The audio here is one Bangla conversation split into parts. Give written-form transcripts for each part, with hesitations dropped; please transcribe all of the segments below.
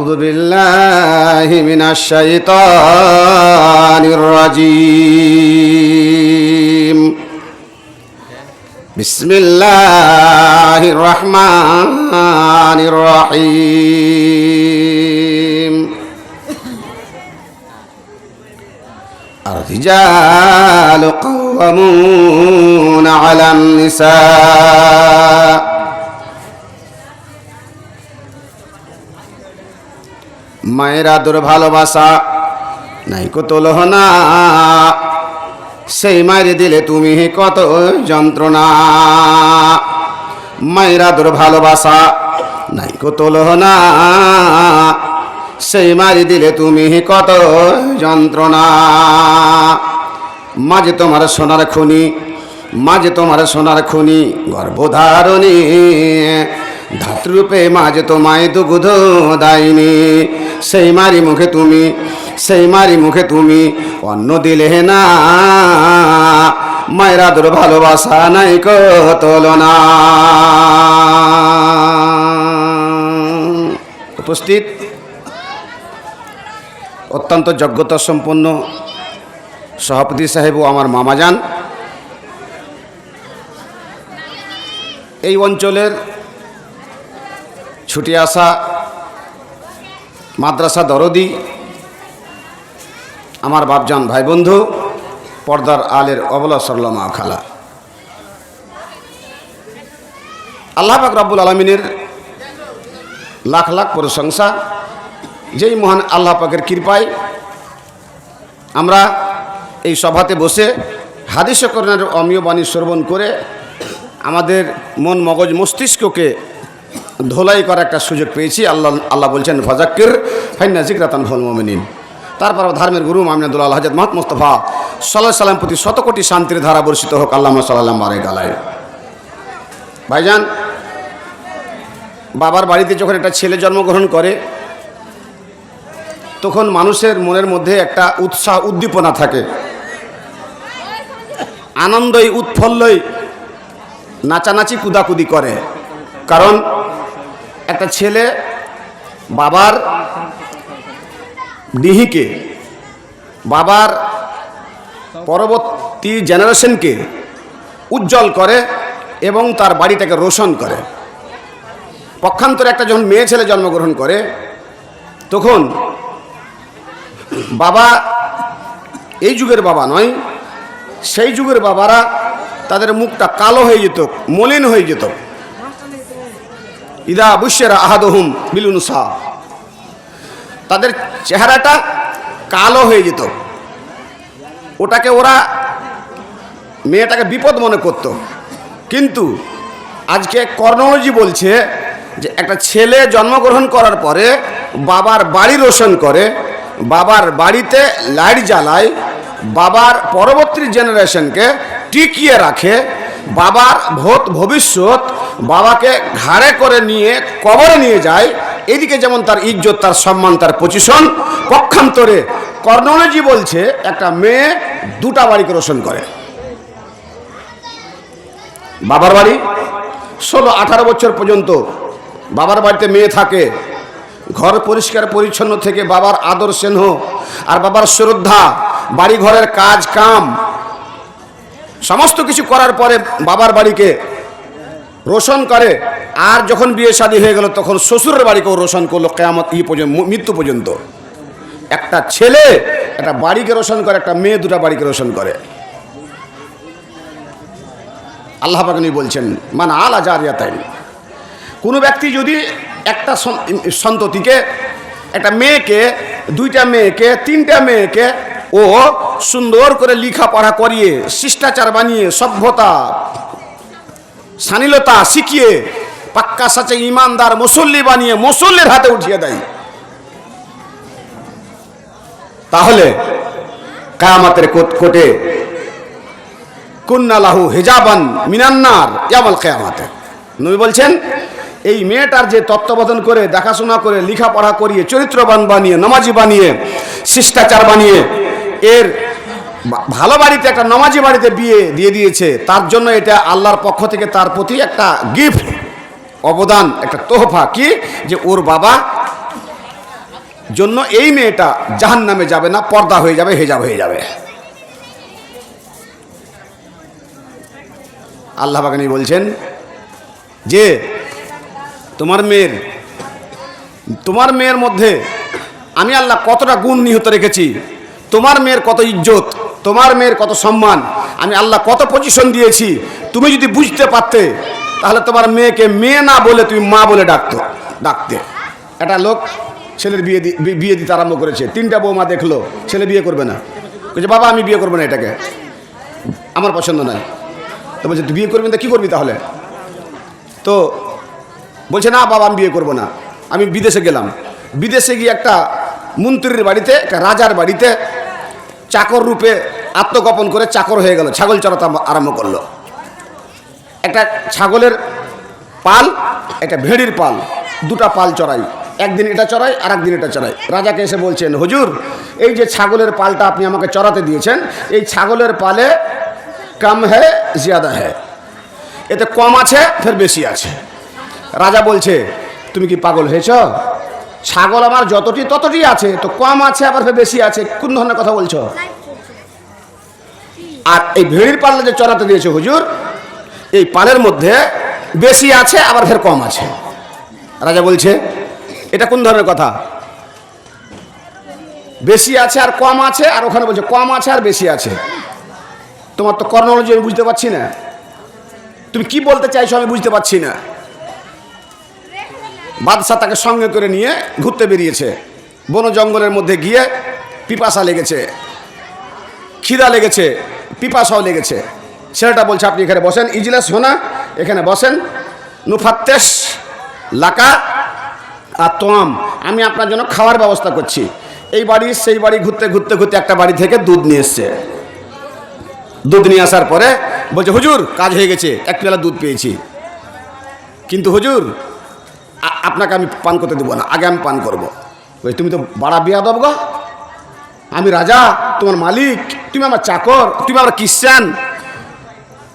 أعوذ بالله من الشيطان الرجيم بسم الله الرحمن الرحيم الرجال قوامون على النساء মায়েরা তোর ভালোবাসা নাই কত লোহনা, সেই মায়ের দিলে তুমি কত যন্ত্রণা। মায়েরা তোর ভালোবাসা নাই কত লোহনা, সেই মায়ের দিলে তুমি কত যন্ত্রণা। মাঝে তোমার সোনার খনি, মাঝে তোমার সোনার খনি গর্ভধারণী, ধাত্রূপে মাঝে তোমায় দুগ্ধ দায়নি। সেই মারি মুখে তুমি, সেই মারি মুখে তুমি অন্ন দিলে না, মায়েরা তোর ভালোবাসা নাই কতলনা। উপস্থিত অত্যন্ত যোগ্যতা সম্পন্ন সভাপতি সাহেব ও আমার মামাজান, এই অঞ্চলের ছুটে আসা মাদ্রাসা দরদি, আমার বাপজান ভাই বন্ধু, পর্দার আলের অবলা সরলা মা খালা, আল্লাহ পাক রব্বুল আলামিনের লাখ লাখ প্রশংসা, যেই মহান আল্লাহ পাকের কৃপায় আমরা এই সভাতে বসে হাদিস কোরআনের অমীয় বাণী শ্রবণ করে আমাদের মন মগজ মস্তিষ্ককে ধোলাই করার একটা সুযোগ পেয়েছি। আল্লাহ বলছেন ফাযাক্কির ফাইন্না যিকরাতান ফাল মুমিনিন। তারপর ধর্মের গুরু মামিনুল্লাহ হযরত মুহাম্মদ মুস্তাফা সাল্লাল্লাহু আলাইহি সাল্লাম প্রতি শতকোটি শান্তির ধারা বর্ষিত হোক। আল্লাহুম্মা সাল্লাল্লাহু আলাইহি। ভাইজান, বাবার বাড়িতে যখন একটা ছেলে জন্মগ্রহণ করে তখন মানুষের মনের মধ্যে একটা উৎসাহ উদ্দীপনা থাকে, আনন্দই উৎফুল্লই নাচানাচি কুদাকুদি করে। কারণ একটা ছেলে বাবার দিহিকে, বাবার পরবর্তী জেনারেশনকে উজ্জ্বল করে এবং তার বাড়িটাকে রোশন করে। পক্ষান্তরে একটা যখন মেয়ে ছেলে জন্মগ্রহণ করে তখন বাবা এই যুগের বাবা নয়, সেই যুগের বাবারা তাদের মুখটা কালো হয়ে যেত, মলিন হয়ে যেত। ইদা বুশরা আহাদুহুম বিল উনসা, তাদের চেহারাটা কালো হয়ে যেত। ওটাকে ওরা মেয়েটাকে বিপদ মনে করত। কিন্তু আজকে কর্নোলজি বলছে যে একটা ছেলে জন্মগ্রহণ করার পরে বাবার বাড়ি রোশন করে, বাবার বাড়িতে লাইট জ্বালায়, বাবার পরবর্তী জেনারেশনকে টিকিয়ে রাখে, বাবার ভবিষ্যৎ বাবাকে ঘাড়ে করে নিয়ে কবরে নিয়ে যায়। এদিকে যেমন তার ইজ্জত, তার সম্মান, তার পজিশন। পক্ষান্তরে কর্নোলজি বলছে একটা মেয়ে দুটা বাড়িকে রোশন করে। বাবার বাড়ি 16-18 বছর পর্যন্ত বাবার বাড়িতে মেয়ে থাকে, ঘর পরিষ্কার পরিচ্ছন্ন থেকে বাবার আদর স্নেহ আর বাবার শ্রদ্ধা, বাড়ি ঘরের কাজ কাম সমস্ত কিছু করার পরে বাবার বাড়িকে রোশন করে। আর যখন বিয়ে শাদী হয়ে গেল তখন শ্বশুরের বাড়িকেও রোশন করলো কিয়ামত পর্যন্ত, মৃত্যু পর্যন্ত। একটা ছেলে একটা বাড়িকে রোশন করে, একটা মেয়ে দুটা বাড়িকে রোশন করে। আল্লাহ পাক বলছেন মান আলা জারিয়াতাইন, কোনো ব্যক্তি যদি একটা সন্ততিকে, একটা মেয়েকে, দুইটা মেয়েকে, তিনটা মেয়েকে ও সুন্দর করে লেখাপড়া করিয়ে, শিষ্টাচার বানিয়ে, সভ্যতা শালীনতা শিখিয়ে, পাক্কা সাচে ইমানদার মুসল্লি বানিয়ে মুসল্লির হাতে উঠিয়ে দেয়, তাহলে কিয়ামতের কোটে কুন্না লাহু হিজাবান মিনান্নার ইয়াউমাল কিয়ামাতে। নবী বলছেন এই মেয়েটার যে তত্ত্বাবধান করে, দেখাশোনা করে, লেখাপড়া করিয়ে, চরিত্রবান বানিয়ে, নামাজি বানিয়ে, শিষ্টাচার বানিয়ে, এর ভালো বাড়িতে একটা নামাজি বাড়িতে বিয়ে দিয়ে দিয়েছে, তার জন্য এটা আল্লাহর পক্ষ থেকে তার প্রতি একটা গিফট, অবদান, একটা তোহফা। কি যে ওর বাবা জন্য এই মেয়েটা জাহান্নামে যাবে না, পর্দা হয়ে যাবে, হেজাব হয়ে যাবে। আল্লাহ বাগানি বলছেন যে তোমার মেয়ের মধ্যে আমি আল্লাহ কতটা গুণ নিহিত রেখেছি, তোমার মেয়ের কত ইজ্জত, তোমার মেয়ের কত সম্মান, আমি আল্লাহ কত পজিশন দিয়েছি। তুমি যদি বুঝতে পারতে তাহলে তোমার মেয়েকে মেয়ে না বলে তুমি মা বলে ডাকতে। একটা লোক ছেলের বিয়ে দিতে আরম্ভ করেছে, 3টা বৌমা দেখলো, ছেলে বিয়ে করবে না। বলছে বাবা আমি বিয়ে করবো না, এটাকে আমার পছন্দ নয়। তো বলছে তুই বিয়ে করবি না, কী করবি তাহলে? তো বলছে না বাবা আমি বিয়ে করবো না। আমি বিদেশে গেলাম, বিদেশে গিয়ে একটা মন্ত্রীর বাড়িতে, একটা রাজার বাড়িতে চাকর রূপে আত্মগোপন করে চাকর হয়ে গেল, ছাগল চড়াতে আরম্ভ করলো। একটা ছাগলের পাল, একটা ভেড়ির পাল, 2টা পাল চড়াই, একদিন এটা চড়াই আর একদিন এটা চড়াই। রাজাকে এসে বলছেন হুজুর এই যে ছাগলের পালটা আপনি আমাকে চড়াতে দিয়েছেন, এই ছাগলের পালে কম হ্যাঁ জিয়াদা হ্যাঁ, এতে কম আছে ফের বেশি আছে। রাজা বলছে তুমি কি পাগল হয়েছ? ছাগল আমার যতটি ততটি আছে, তো কম আছে আবার ফের বেশি আছে, কোন ধরনের কথা বলছো? আর এই ভেড়ির পাল্লা যে চড়াতে দিয়েছে হুজুর, এই পালের মধ্যে বেশি আছে আবার ফের কম আছে। রাজা বলছে এটা কোন ধরনের কথা? বেশি আছে আর কম আছে, আর ওখানে বলছে কম আছে আর বেশি আছে। তোমার তো কর্নোলজি আমি বুঝতে পারছি না, তুমি কি বলতে চাইছো আমি বুঝতে পারছি না। বাদশা তাকে সঙ্গে করে নিয়ে ঘুরতে বেরিয়েছে, বন জঙ্গলের মধ্যে গিয়ে পিপাসা লেগেছে, খিদা লেগেছে, পিপাসাও লেগেছে। ছেলেটা বলছে আপনি এখানে বসেন, ইজলাস হোনা, এখানে বসেন, নুফাত্তেশ লাকা আর তোয়াম, আমি আপনার জন্য খাওয়ার ব্যবস্থা করছি। এই বাড়ি সেই বাড়ি ঘুরতে ঘুরতে ঘুরতে একটা বাড়ি থেকে দুধ নিয়ে এসছে। দুধ নিয়ে আসার পরে বলছে হুজুর কাজ হয়ে গেছে, 1 পেয়ালা দুধ পেয়েছি, কিন্তু হুজুর আপনাকে আমি পান করতে দেবো না, আগে আমি পান করবো। বলছে তুমি তো বাড়া বেয়াদব গো, আমি রাজা, তোমার মালিক, তুমি আমার চাকর, তুমি আমার খ্রিস্টান,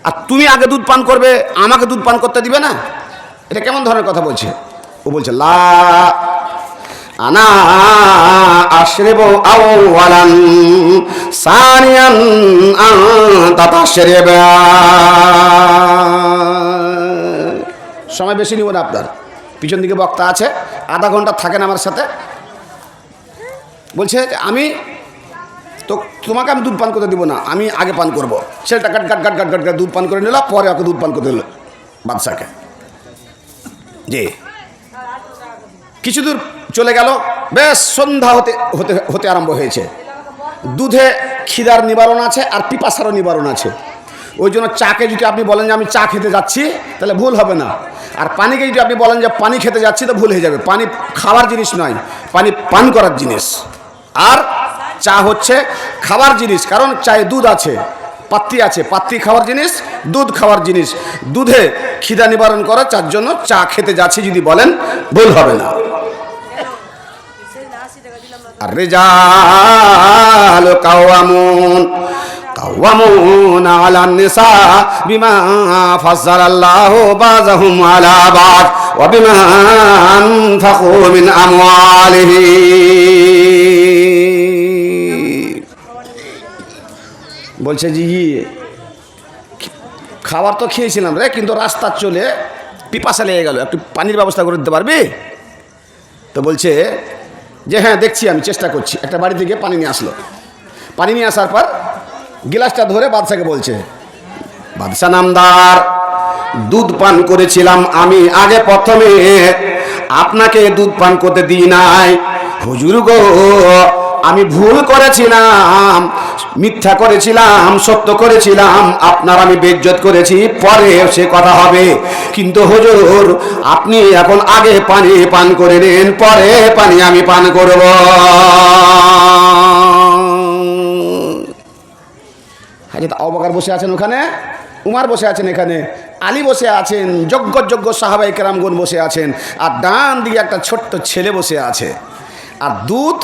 আর তুমি আগে দুধ পান করবে, আমাকে দুধ পান করতে দিবে না? এটা কেমন ধরনের কথা বলছে? ও বলছে লা আনা আশরিবু আওয়ালান সানিয়ান আনতা তাশরিবা। সময় বেশি নিব না আপনার, পিছন দিকে বক্তা আছে, আধা ঘন্টা থাকেন আমার সাথে। বলছে আমি তো তোমাকে আমি দুধ পান করতে দিব না, আমি আগে পান করবো। ছেলেটা গাট গাট গাট গাট গাট গাট দুধ পান করে নিল, পরে ওকে দুধ পান করতে দিল বাদশাকে। জি কিছু দূর চলে গেল, বেশ সন্ধ্যা হতে আরম্ভ হয়েছে। দুধে খিদার নিবারণ আছে আর পিপাসারও নিবারণ আছে। ওই জন্য চাকে যদি আপনি বলেন যে আমি চা খেতে যাচ্ছি তাহলে ভুল হবে না, আর পানিকে যদি আপনি বলেন যে পানি খেতে যাচ্ছি তো ভুল হয়ে যাবে। পানি খাওয়ার জিনিস নয়, পানি পান করার জিনিস, আর চা হচ্ছে খাবার জিনিস, কারণ চায়ে দুধ আছে, পাত্তি আছে, পাত্তি খাওয়ার জিনিস, দুধ খাওয়ার জিনিস। দুধে খিদা নিবারণ করা, চার জন্য চা খেতে যাচ্ছি যদি বলেন ভুল হবে না। আর রিজালু কাওয়ামুন আলান নিসা বিমা ফাজ্জালাল্লাহু বাযাহুম আলা বাদ ওয়া বিমা আনফাকু মিন আমওয়ালিহিম। বলছে জি খাবার তো খেয়েছিলাম রে, কিন্তু রাস্তা চলে পিপাসা লেগে গেল, একটু পানির ব্যবস্থা করে দিতে পারবি? তো বলছে যে হ্যাঁ দেখছি, আমি চেষ্টা করছি। একটা বাড়ি থেকে পানি নিয়ে আসলো, পানি নিয়ে আসার পর গিলাসটা ধরে বাদশাকে বলছে বাদশা নামদার, দুধ পান করেছিলাম আমি আগে, প্রথমে আপনাকে দুধ পান করতে দিই নাই। হুজুর গো আমি ভুল করেছিলাম, মিথ্যা করেছিলাম, সত্য করেছিলাম, আপনার আমি বেইজ্জত করেছি, পরে সে কথা হবে। কিন্তু হুজুর আপনি এখন আগে পানি পান করে নিন, পরে পানি আমি পান করব। হাজরত আবু বকর বসে আছেন ওখানে, উমার বসে আছেন এখানে, আলী বসে আছেন, যোগ্য সাহাবায়ে কেরামগণ বসে আছেন, আর ডান দিকে একটা ছোট্ট ছেলে বসে আছে। আর দুধ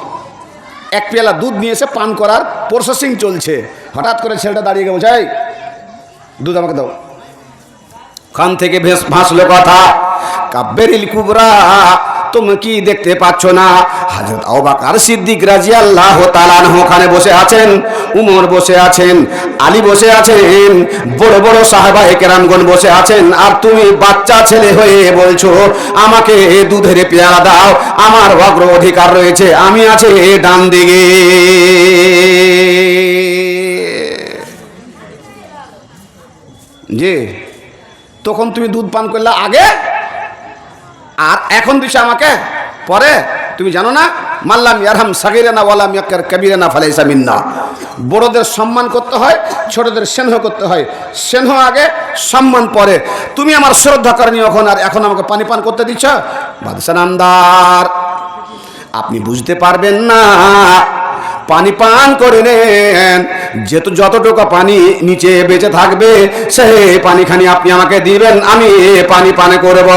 1 পেয়ালা দুধ নিয়ে এসে পান করার প্রসেসিং চলছে। হঠাৎ করে ছেলেটা দাঁড়িয়ে গেছে, বলছে দুধ আমাকে দাও। খান থেকে ভাসলো কথা, কাব্বেরিল কুবরা, তুমি কি দেখতে পাচ্ছ না হযরত আবু বকর সিদ্দিক রাদিয়াল্লাহু তাআলা আনহু ওখানে বসে আছেন, উমর বসে আছেন, আলী বসে আছেন, বড় বড় সাহাবায়ে কেরামগণ বসে আছেন, আর তুমি বাচ্চা ছেলে হয়ে বলছো আমাকে দুধের পেয়ালা দাও, আমার অগ্রাধিকার রয়েছে, আমি আছে ডান দিকে। জি, তখন তুমি দুধ পান করলে আগে, আর এখন দিছে আমাকে পরে। তুমি জানো না মাল্লাম ইয়ারহাম সাগীরানা ওয়ালাম ইয়াক্কার কাবীরানা ফালাইসা মিন্না। বড়দের সম্মান করতে হয়, ছোটদের স্নেহ করতে হয়, স্নেহ আগে সম্মান পরে। তুমি আমার শ্রদ্ধা করনি এখন আমাকে পানি পান করতে দিচ্ছ। বাদশা নামদার, আপনি বুঝতে পারবেন না, পানি পান করে নেন, যতটুকু পানি নিচে বেঁচে থাকবে সেই পানিখানি আপনি আমাকে দিবেন, আমি পানি পান করব।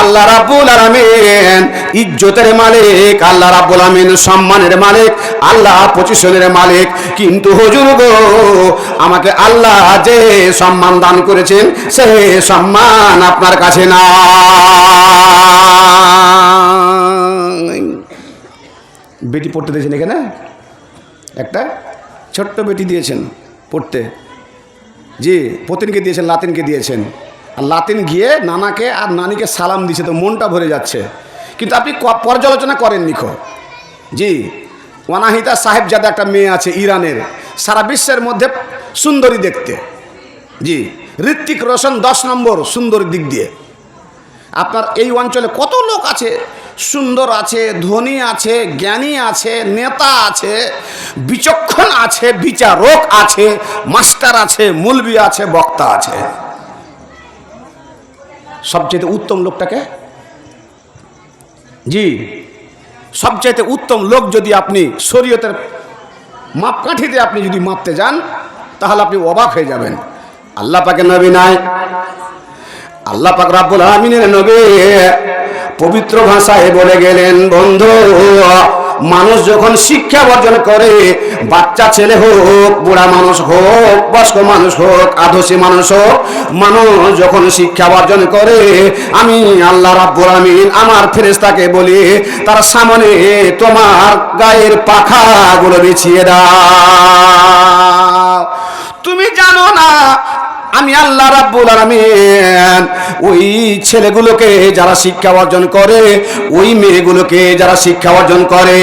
আল্লাহ রাব্বুল আলামিন ইজ্জতের মালিক, আল্লাহ রাব্বুল আলামিন সম্মানের মালিক, আল্লাহ পজিশনের মালিক, কিন্তু হুজুর গো আমাকে আল্লাহ যে সম্মান দান করেছেন সেই সম্মান আপনার কাছে না। বেটি পড়তে দিয়েছেন এখানে, একটা ছোট্ট বেটি দিয়েছেন পড়তে। জি, পতিনকে দিয়েছেন, লাতিনকে দিয়েছেন, আর লাতিন গিয়ে নানাকে আর নানিকে সালাম দিয়েছে, তো মনটা ভরে যাচ্ছে। কিন্তু আপনি পর্যালোচনা করেননি খো। জি, ওয়ানাহিতা সাহেবজাদা একটা মেয়ে আছে ইরানের, সারা বিশ্বের মধ্যে সুন্দরী দেখতে। জি, ঋত্বিক রোশন 10 নম্বর সুন্দরীর দিক দিয়ে। আপনার এই অঞ্চলে কত লোক আছে, সুন্দর আছে, ধনী আছে, জ্ঞানী আছে, নেতা আছে, বিচক্ষণ আছে, বিচারক আছে, মাস্টার আছে, মুলবি আছে, বক্তা আছে। সবচেয়ে উত্তম লোকটাকে, জি সবচেয়ে উত্তম লোক যদি আপনি শরীয়তের মাপকাঠিতে আপনি যদি মাপতে যান তাহলে আপনি অবাক হয়ে যাবেন। আল্লাহ পাকের নবী নাই, আল্লাহ পাক রব্বুল আলামিনের নবী পবিত্র ভাষায় বলে গেলেন, বন্ধু মানুষ যখন শিক্ষা অর্জন করে, বাচ্চা ছেলে হোক, বুড়া মানুষ হোক, বয়স্ক মানুষ হোক, আদর্শী মানুষ হোক, মানুষ যখন শিক্ষা অর্জন করে, আমি আল্লাহ রাব্বুল আলামিন আমার ফেরেশতাকে বলি তার সামনে তোমার গায়ের পাখাগুলো বিছিয়ে দাও। তুমি জানো না আমি আল্লাহ রাব্বুল আলামিন ওই ছেলেগুলোকে যারা শিক্ষা অর্জন করে, ওই মেয়েগুলোকে যারা শিক্ষা অর্জন করে,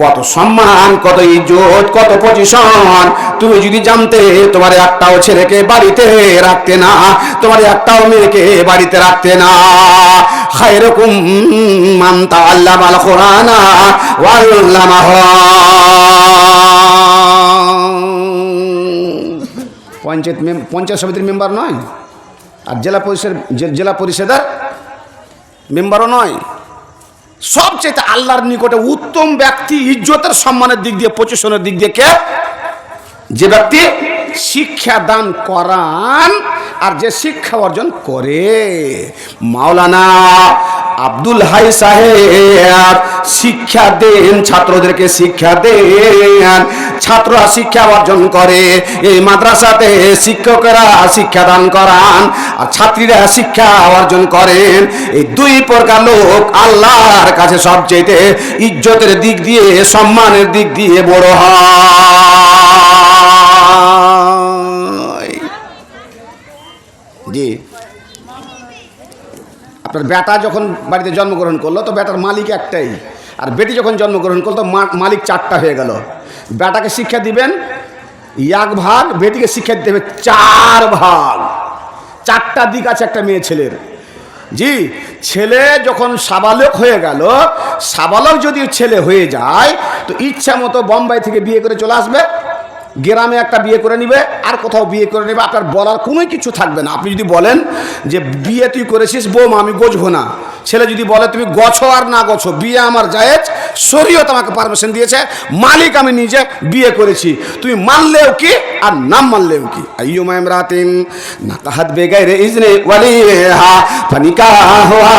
কত সম্মান, কত ইজ্জত, কত পজিশন তুমি যদি জানতে, তোমার একটাও ছেলেকে বাড়িতে রাখতে না, তোমার একটাও মেয়েকে বাড়িতে রাখতে না। খায়রুকুম মান তাআল্লামাল কুরআনা ওয়া আল্লামাহু। পঞ্চায়েত সমিতির মেম্বার নয়, আর জেলা পরিষদের মেম্বারও নয়। সবচেয়ে আল্লাহর নিকটে উত্তম ব্যক্তি ইজ্জতের সম্মানের দিক দিয়ে, পজিশনের দিক দিয়ে কে? যে ব্যক্তি শিক্ষা দান করান আর যে শিক্ষা অর্জন করে। মাওলানা আব্দুল হাই সাহেব শিক্ষা দেন, ছাত্রদেরকে শিক্ষা দেন, ছাত্ররা শিক্ষা অর্জন করে। এই মাদ্রাসাতে শিক্ষকেরা শিক্ষা দান করান আর ছাত্রীরা শিক্ষা অর্জন করেন। এই দুই প্রকার লোক আল্লাহর কাছে সবচেয়ে ইজ্জতের দিক দিয়ে, সম্মানের দিক দিয়ে বড় হয়। জি, আপনার বেটা যখন বাড়িতে জন্মগ্রহণ করলো তো বেটার মালিক একটাই, আর বেটি যখন জন্মগ্রহণ করলো তো মালিক 4টা হয়ে গেল। বেটাকে শিক্ষা দিবেন 1 ভাগ, বেটিকে শিক্ষা দিতে হবে 4 ভাগ। 4টা দিক আছে একটা মেয়ে ছেলের। জি, ছেলে যখন সাবালক হয়ে গেল, সাবালক যদি ছেলে হয়ে যায় তো ইচ্ছা মতো বোম্বাই থেকে বিয়ে করে চলে আসবে, গ্রামে একটা বিয়ে করে নিবে, আর কোথাও বিয়ে করে নেবে, আপনার বলার কোনো কিছু থাকবে না। আপনি যদি বলেন যে বিয়ে তুই করেছিস বৌমা, আমি গছবো না, ছেলে যদি বলে তুমি গছো আর না গছো, বিয়ে আমার জায়েজ, শরীয়ত আমাকে পারমিশন দিয়েছে, মালিক আমি নিজে বিয়ে করেছি, তুমি মানলেও কি আর না মানলেও কি। আইয়ুমা ইমরাতিন নাকাহাত বিগাইরি ইজনি ওয়ালিহা ফানিকাহুহা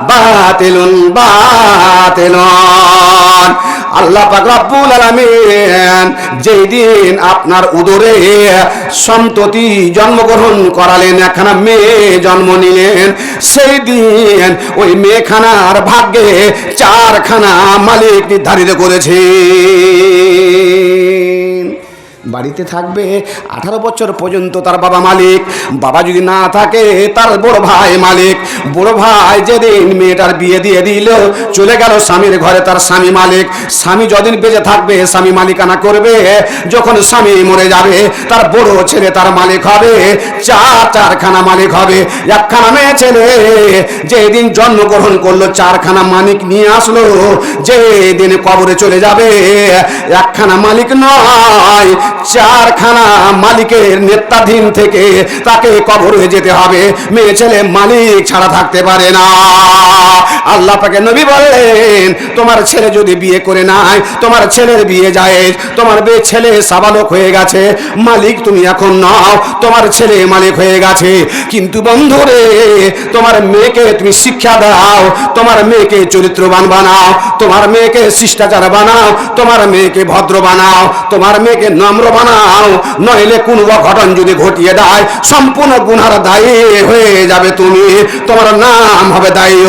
বাতিলুন বাতিলুন। আল্লাহ পাক রব্বুল আলামিন যেই দিন আপনার উদরে সন্ততি জন্মগ্রহণ করালেন, একখানা মেয়ে জন্ম নিলেন, সেই দিন ওই মেয়েখানার ভাগ্যে 4খানা মালিক নির্ধারিত করেছে। বাড়িতে থাকবে 18 বছর পর্যন্ত তার বাবা মালিক, বাবা যদি না থাকে তার বড় ভাই মালিক, বড় ভাই যেদিন মেয়েটার বিয়ে দিয়ে দিল চলে গেল স্বামীর ঘরে, তার স্বামী মালিক, স্বামী যদিন বেঁচে থাকবে স্বামী মালিকানা করবে, যখন স্বামী মরে যাবে তার বড় ছেলে তার মালিক হবে, 4খানা মালিক হবে। একখানা মেয়ে ছেলে যেদিন জন্মগ্রহণ করলো 4খানা মালিক নিয়ে আসলো, যেদিন কবরে চলে যাবে একখানা মালিক নয় 4খানা মালিকের নেত্রাধীন থেকে তাকে কবরে যেতে হবে। মেয়ে ছেলে মালিক ছাড়া থাকতে পারে না। আল্লাহ পাকে নবী বললেন, তোমার ছেলে যদি বিয়ে করে নাই, তোমার ছেলের বিয়ে যায়, তোমার ছেলে সাবালক হয়ে গেছে, মালিক তুমি এখন নাও, তোমার ছেলে মালিক হয়ে গেছে। কিন্তু বন্ধুরে, তোমার মেয়েকে তুমি শিক্ষা দাও, তোমার মেয়েকে চরিত্রবান বানাও, তোমার মেয়েকে শিষ্টাচার বানাও, তোমার মেয়েকে ভদ্র বানাও, তোমার মেয়েকে নম্র বানাও, নইলে কোন অঘটন যদি ঘটিয়ে দেয় সম্পূর্ণ গুনার দায়ী হয়ে যাবে তুমি, তোমার নাম হবে দায়ী।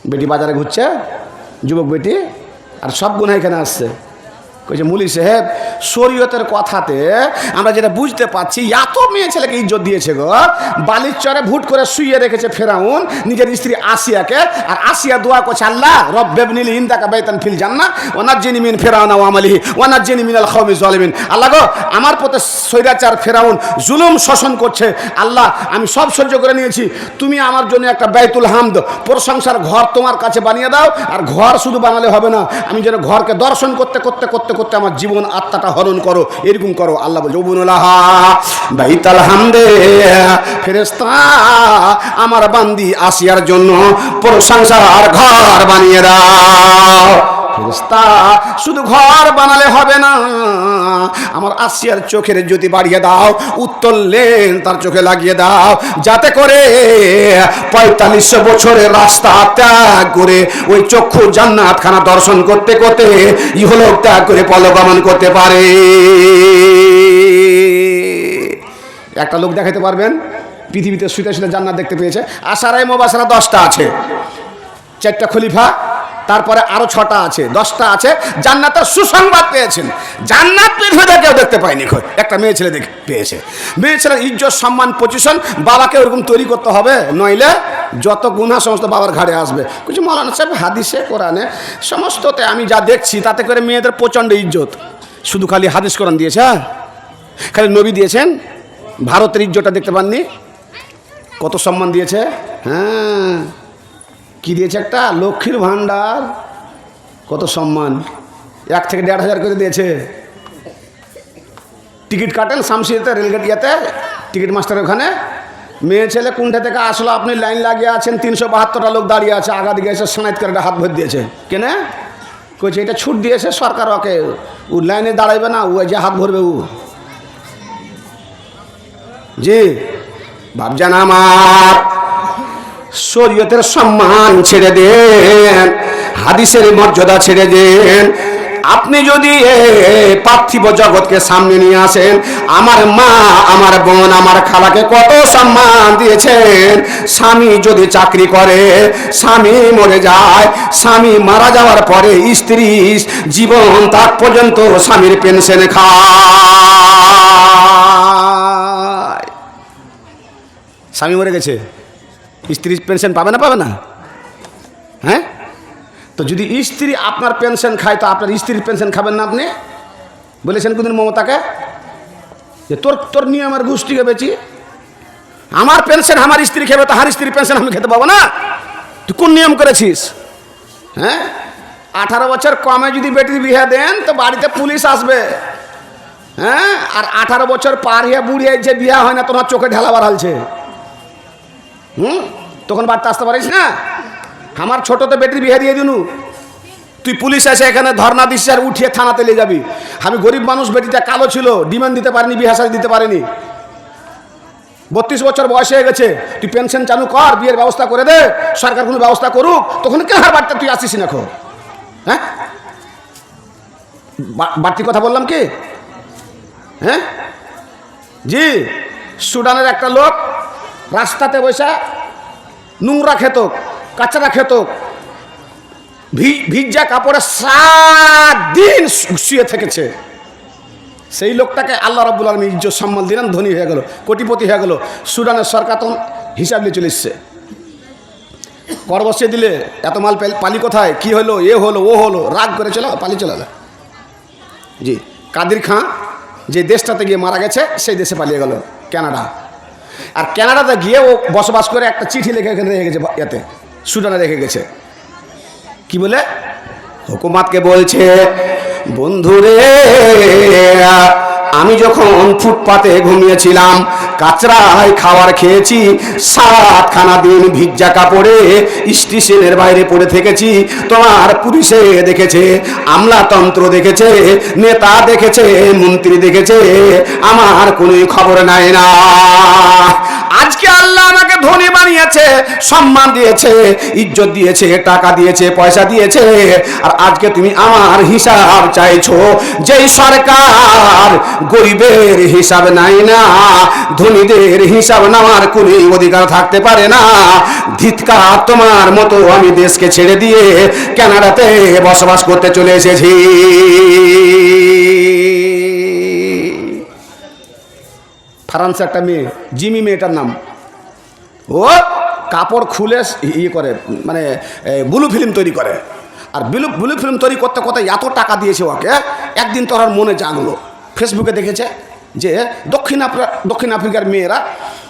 বেটি বাজারে ঘুরছে, যুবক বেটি, আর সব গুনাহ এখানে আসছে। কইছে মুলি সাহেব, শরীয়তের কথাতে আমরা যেটা বুঝতে পাচ্ছি, এত মেয়ে ছেলেকে ইজ্জত দিয়েছে গো, বালির চরে ভুট করে শুইয়ে রেখেছে ফেরাউন নিজের স্ত্রী আসিয়াকে, আর আসিয়া দোয়া করছে, আল্লাহ রব্বিবনিলি ইনদাকা বাইতান ফিল জান্নাহ ওয়া নাজ্জিনি মিন ফিরআউনা ওয়া আমালিহি ওয়া নাজ্জিনি মিনাল কওমি যালিমিন। আল্লাহ গো, আমার প্রতি স্বৈরাচার ফেরাউন জুলুম শোষণ করছে, আল্লাহ আমি সব সহ্য করে নিয়েছি, তুমি আমার জন্য একটা বাইতুল হামদ প্রশংসার ঘর তোমার কাছে বানিয়ে দাও, আর ঘর শুধু বানালে হবে না, আমি যেন ঘরকে দর্শন করতে করতে করতে করতে আমার জীবন আত্মাটা হরণ করো, এরকম করো। আল্লাহ বলছে উবনুলাহা বাইতুল হামদে, ফেরেশতা আমার বান্দি আসিয়ার জন্য প্রশংসার ঘর বানিয়ে দাও। ফেরেশতা শুধু ঘর বানালে হবে না, আমার আসিয়ার চোখের জ্যোতি বাড়িয়ে দাও, উত্তর লেন তার চোখে লাগিয়ে দাও, যাতে করে 45 বছরের রাস্তা ত্যাগ করে ওই চক্ষু জান্নাত খানা দর্শন করতে করতে ইহলোক ত্যাগ করে পরলোকগমন করতে পারে। একটা লোক দেখাতে পারবেন পৃথিবীতে শুতে শুতে জান্নাত দেখতে পেয়েছে? আশারায়ে মুবাশশারা 10টা আছে, 4টা খলিফা, তারপরে আরো 6টা আছে, 10টা আছে, জান্নাতের সুসংবাদ পেয়েছেন। জান্নাত পৃথিবীতে কেউ দেখতে পায়নি, একটা মেয়ে ছেলে দেখতে পেয়েছে। মেয়ে ছেলের ইজ্জত সম্মান পজিশন বাবাকে ওরকম তৈরি করতে হবে, নইলে যত গুনাহ সমস্ত বাবার ঘাড়ে আসবে। কিছু মাওলানা সাহেব হাদিসে কোরআনে সমস্ততে আমি যা দেখছি তাতে করে মেয়েদের প্রচণ্ড ইজ্জত। শুধু খালি হাদিস কোরআন দিয়েছে, খালি নবী দিয়েছেন, ভারতের ইজ্জতটা দেখতে পাননি? কত সম্মান দিয়েছে, হ্যাঁ কি দিয়েছে? একটা লক্ষ্মীর ভাণ্ডার, কত সম্মান, 1 থেকে 1.5 হাজার করে দিয়েছে। টিকিট কাটেন শামসিয়াতে, রেলগেট ইয়াতে, টিকিট মাস্টারের ওখানে, মেয়ে ছেলে কোনটা থেকে আসলো, আপনি লাইন লাগিয়ে আছেন, 372টা লোক দাঁড়িয়ে আছে, আগা দিকে এসে সানাইত করে হাত ভর দিয়েছে। কেনে কইছে এটা ছুট দিয়েছে সরকার, ওকে ও লাইনে দাঁড়াইবে না, ও যে হাত ভরবে ও। জি ভাবজান আমার, শরীয়তের সম্মান ছেড়ে দেন, হাদিসের মর্যাদা ছেড়ে দেন। আপনি যদি পার্থিব জগৎকে সামনে নিয়ে আসেন, আমার মা, আমার বোন, আমার খালাকে কত সম্মান দিয়েছেন। স্বামী যদি চাকরি করে, স্বামী মরে যায়, স্বামী মারা যাওয়ার পরে স্ত্রী জীবন তার পর্যন্ত স্বামীর পেনশন খায়। স্বামী মরে গেছে, স্ত্রী পেনশন পাবে না, পাবে না? হ্যাঁ, তো যদি স্ত্রী আপনার পেনশন খায় তো আপনার স্ত্রীর পেনশন খাবেন না? আপনি বলেছেন কোনদিন মমতাকে যে তোর নিয়ে আমার গোষ্ঠীকে বেচি, আমার পেনশন আমার স্ত্রী খেবে, তো আমার স্ত্রীর পেনশন আমি খেতে পাবো না? তুই কোন নিয়ম করেছিস? হ্যাঁ, 18 বছর কমে যদি বেটির বিয়ে দেন তো বাড়িতে পুলিশ আসবে। হ্যাঁ, আর 18 বছর পার হয়ে বুড়িয়ে যে বিয়ে হয় না, তোমার চোখে ঢালাবার হালছে, তখন বাড়িতে আসতে পারিস না। আমার ছোটতে বেটির বিয়ে দিয়ে দিনু, তুই পুলিশ এসে এখানে ধর্ণা দিস আর উঠিয়ে থানাতে নিয়ে যাবি। আমি গরিব মানুষ, বেটিটা কালো ছিল, ডিমান্ড দিতে পারিনি, বিয়ে শাদী দিতে পারিনি। 32 বছর বয়স হয়ে গেছে, তুই পেনশন চালু কর, বিয়ের ব্যবস্থা করে দে, সরকার কোনো ব্যবস্থা করুক, তখন কে হার বাড়তে তুই আসিস না খো? হ্যাঁ, বাড়তি কথা বললাম কি? হ্যাঁ জি, সুদানের একটা লোক রাস্তাতে বসে নোংরা খেত, কাঁচরা খেত, ভিজা কাপড়ে 7 দিন শুয়ে থেকেছে। সেই লোকটাকে আল্লাহ রাব্বুল আলামিন ইজ্জত সম্মান দিলেন, ধনী হয়ে গেল, কোটিপতি হয়ে গেল। সুদানের সরকার তখন হিসাব নিয়ে চলে এসছে, কর বসিয়ে দিলে এত মাল পালি কোথায়, কি হলো, এ হলো, ও হলো, রাগ করে চলে পালি চলে গেল। জি, কাদির খাঁ যে দেশটাতে গিয়ে মারা গেছে সেই দেশে পালিয়ে গেল, কানাডা। আর কানাডাতে গিয়ে ও বসবাস করে একটা চিঠি লিখে এখানে রেখে গেছে, এতে সুদানে রেখে গেছে। কি বলে? হুকুমাতকে বলছে, বন্ধুরে আমি যখন ফুটপাতে ঘুমিয়েছিলাম, কাচরায় খাবার খেয়েছি, 7খানা দিন ভিজা কাপড়ে স্টেশনের বাইরে পড়ে থেকেছি। তোমার পুলিশে দেখেছে, আমলাতন্ত্র দেখেছে, নেতা দেখেছে, মন্ত্রী দেখেছে, আমার কোনো খবর নাই না। আজকে আল্লাহ আমাকে ধনী বানিয়েছে, সম্মান দিয়েছে, ইজ্জত দিয়েছে, টাকা দিয়েছে, পয়সা দিয়েছে, আর আজকে তুমি আমার হিসাব চাইছো। যেই সরকার গরিবের হিসাব নাই না, ধনীদের হিসাব নেওয়ার কোনো অধিকার থাকতে পারে না। ধিক্কার তোমার মতো আমি দেশকে ছেড়ে দিয়ে কানাডাতে বসবাস করতে চলে এসেছি। ফ্রান্সে একটা মেয়ে, জিমি মেয়েটার নাম, ও কাপড় খুলে ইয়ে করে, মানে ব্লু ফিল্ম তৈরি করে। আর ব্লু ফিল্ম তৈরি করতে করতে এত টাকা দিয়েছে ওকে, একদিন তো ওর মনে জাগলো, ফেসবুকে দেখেছে যে দক্ষিণ আফ্রিকার মেয়েরা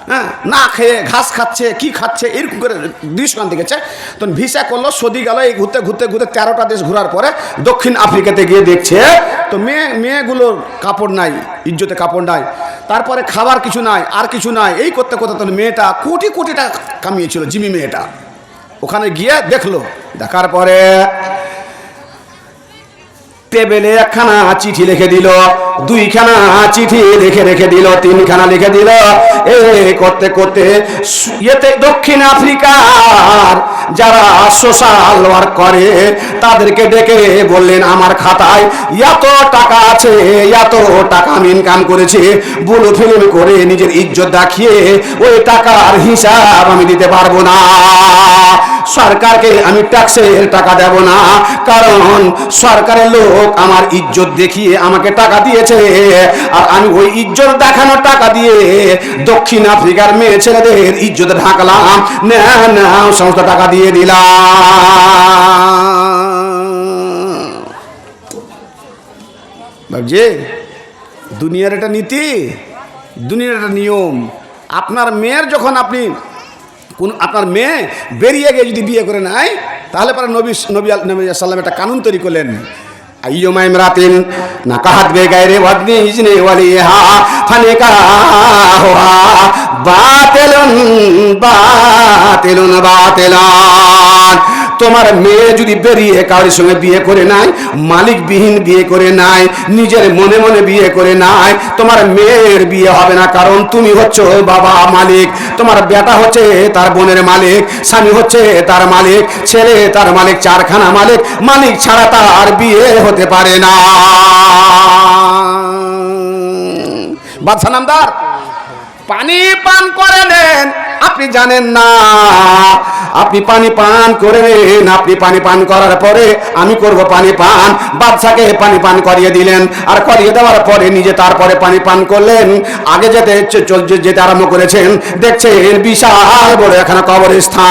হ্যাঁ না খেয়ে ঘাস খাচ্ছে, কি খাচ্ছে, এরকম করে দৃশ্যমান দেখেছে। তখন ভিসা করলো, সৌদি গেল, এই ঘুরতে ঘুরতে ঘুরতে 13টা দেশ ঘোরার পরে দক্ষিণ আফ্রিকাতে গিয়ে দেখছে তো মেয়েগুলোর কাপড় নাই, ইজ্জতে কাপড় নাই, তারপরে খাবার কিছু নাই, আর কিছু নাই। এই করতে করতে তখন মেয়েটা কোটি কোটি টাকা কামিয়েছিল, জিমি মেয়েটা। ওখানে গিয়ে দেখলো, দেখার পরে টেবিলে 1খানা চিঠি লিখে দিল, 2খানা চিঠি রেখে দিল, 3খানা লিখে দিল। এই করতে করতে এতে দক্ষিণ আফ্রিকার যারা সোশ্যাল ওয়ার্ক করে তাদেরকে ডেকে বললেন, আমার খাতায় এত টাকা আছে, এত টাকা আমি ইনকাম করেছি, ব্লু ফিল্ম করে নিজের ইজ্জত দেখিয়ে ওই টাকার হিসাব আমি দিতে পারবো না। সরকারকে আমি ট্যাক্সের টাকা দেব না, কারণ সরকারের লোক আমার ইজ্জত দেখিয়ে আমাকে টাকা দিয়েছে, আর আমি ওই ইজ্জত দেখানোর টাকা দিয়ে দক্ষিণ আফ্রিকার মেয়ে ছেলেদের ইজ্জত ঢাকলাম, না সমস্ত টাকা দিয়ে দিলাম। ভাবছি দুনিয়ার এটা নীতি, দুনিয়ার একটা নিয়ম। আপনার মেয়ের যখন আপনার মেয়ে বেরিয়ে গিয়ে যদি বিয়ে করে নেয়, তাহলে পরে নবী সাল্লাম একটা কানুন তৈরি করলেন, আইয়ুমা ইমরাতিন নাকাহাত বেগাইরে ওয়াদনি ইজনে ওয়ালিহা ফানিকাহুহা বাতিলান। তোমার মেয়ে যদি বেরিয়ে কারোর সঙ্গে বিয়ে করে নাই, মালিকবিহীন বিয়ে করে নাই, নিজের মনে মনে বিয়ে করে নাই, তোমার মেয়ের বিয়ে হবে না। কারণ তুমি হচ্ছে বাবা মালিক, তোমার বেটা হচ্ছে তার বোনের মালিক, স্বামী হচ্ছে তার মালিক, ছেলে তার মালিক, 4খানা মালিক, মালিক ছাড়া তার বিয়ে হতে পারে না। বাদশা নামদার পানি পান করে নেন, আপনি জানেন না, আপনি পানি পান করে নেন। আপনি পানি পান করার পরে আমি করব পানি পান। বাদশাকে পানি পান করিয়ে দিলেন, আর করিয়ে দেওয়ার পরে নিজে তারপরে পানি পান করলেন। আগে যেতে আরম্ভ করেছেন, দেখছেন বিশাল বড় এখানে কবরস্থান,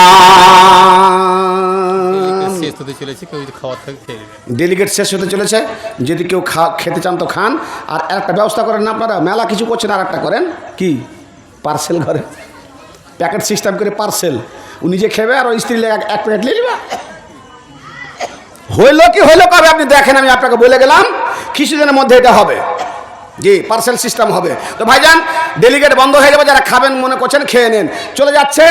ডেলিগেট শেষ হতে চলেছে। যদি কেউ খেতে চান তো খান, আর একটা ব্যবস্থা করেন না আপনারা, মেলা কিছু করছেন, আর একটা করেন কি, পার্সেল ঘরে প্যাকেট সিস্টেম করে পার্সেল, ও নিজে খেবে আর ওই স্ত্রী এক প্যাকেট নিয়ে নেবে। হইলো কি হইলো কবে আপনি দেখেন, আমি আপনাকে বলে গেলাম কিছুদিনের মধ্যে এটা হবে। জি, পার্সেল সিস্টেম হবে। তো ভাইজান ডেলিগেট বন্ধ হয়ে যাবে, যারা খাবেন মনে করছেন খেয়ে নেন। চলে যাচ্ছে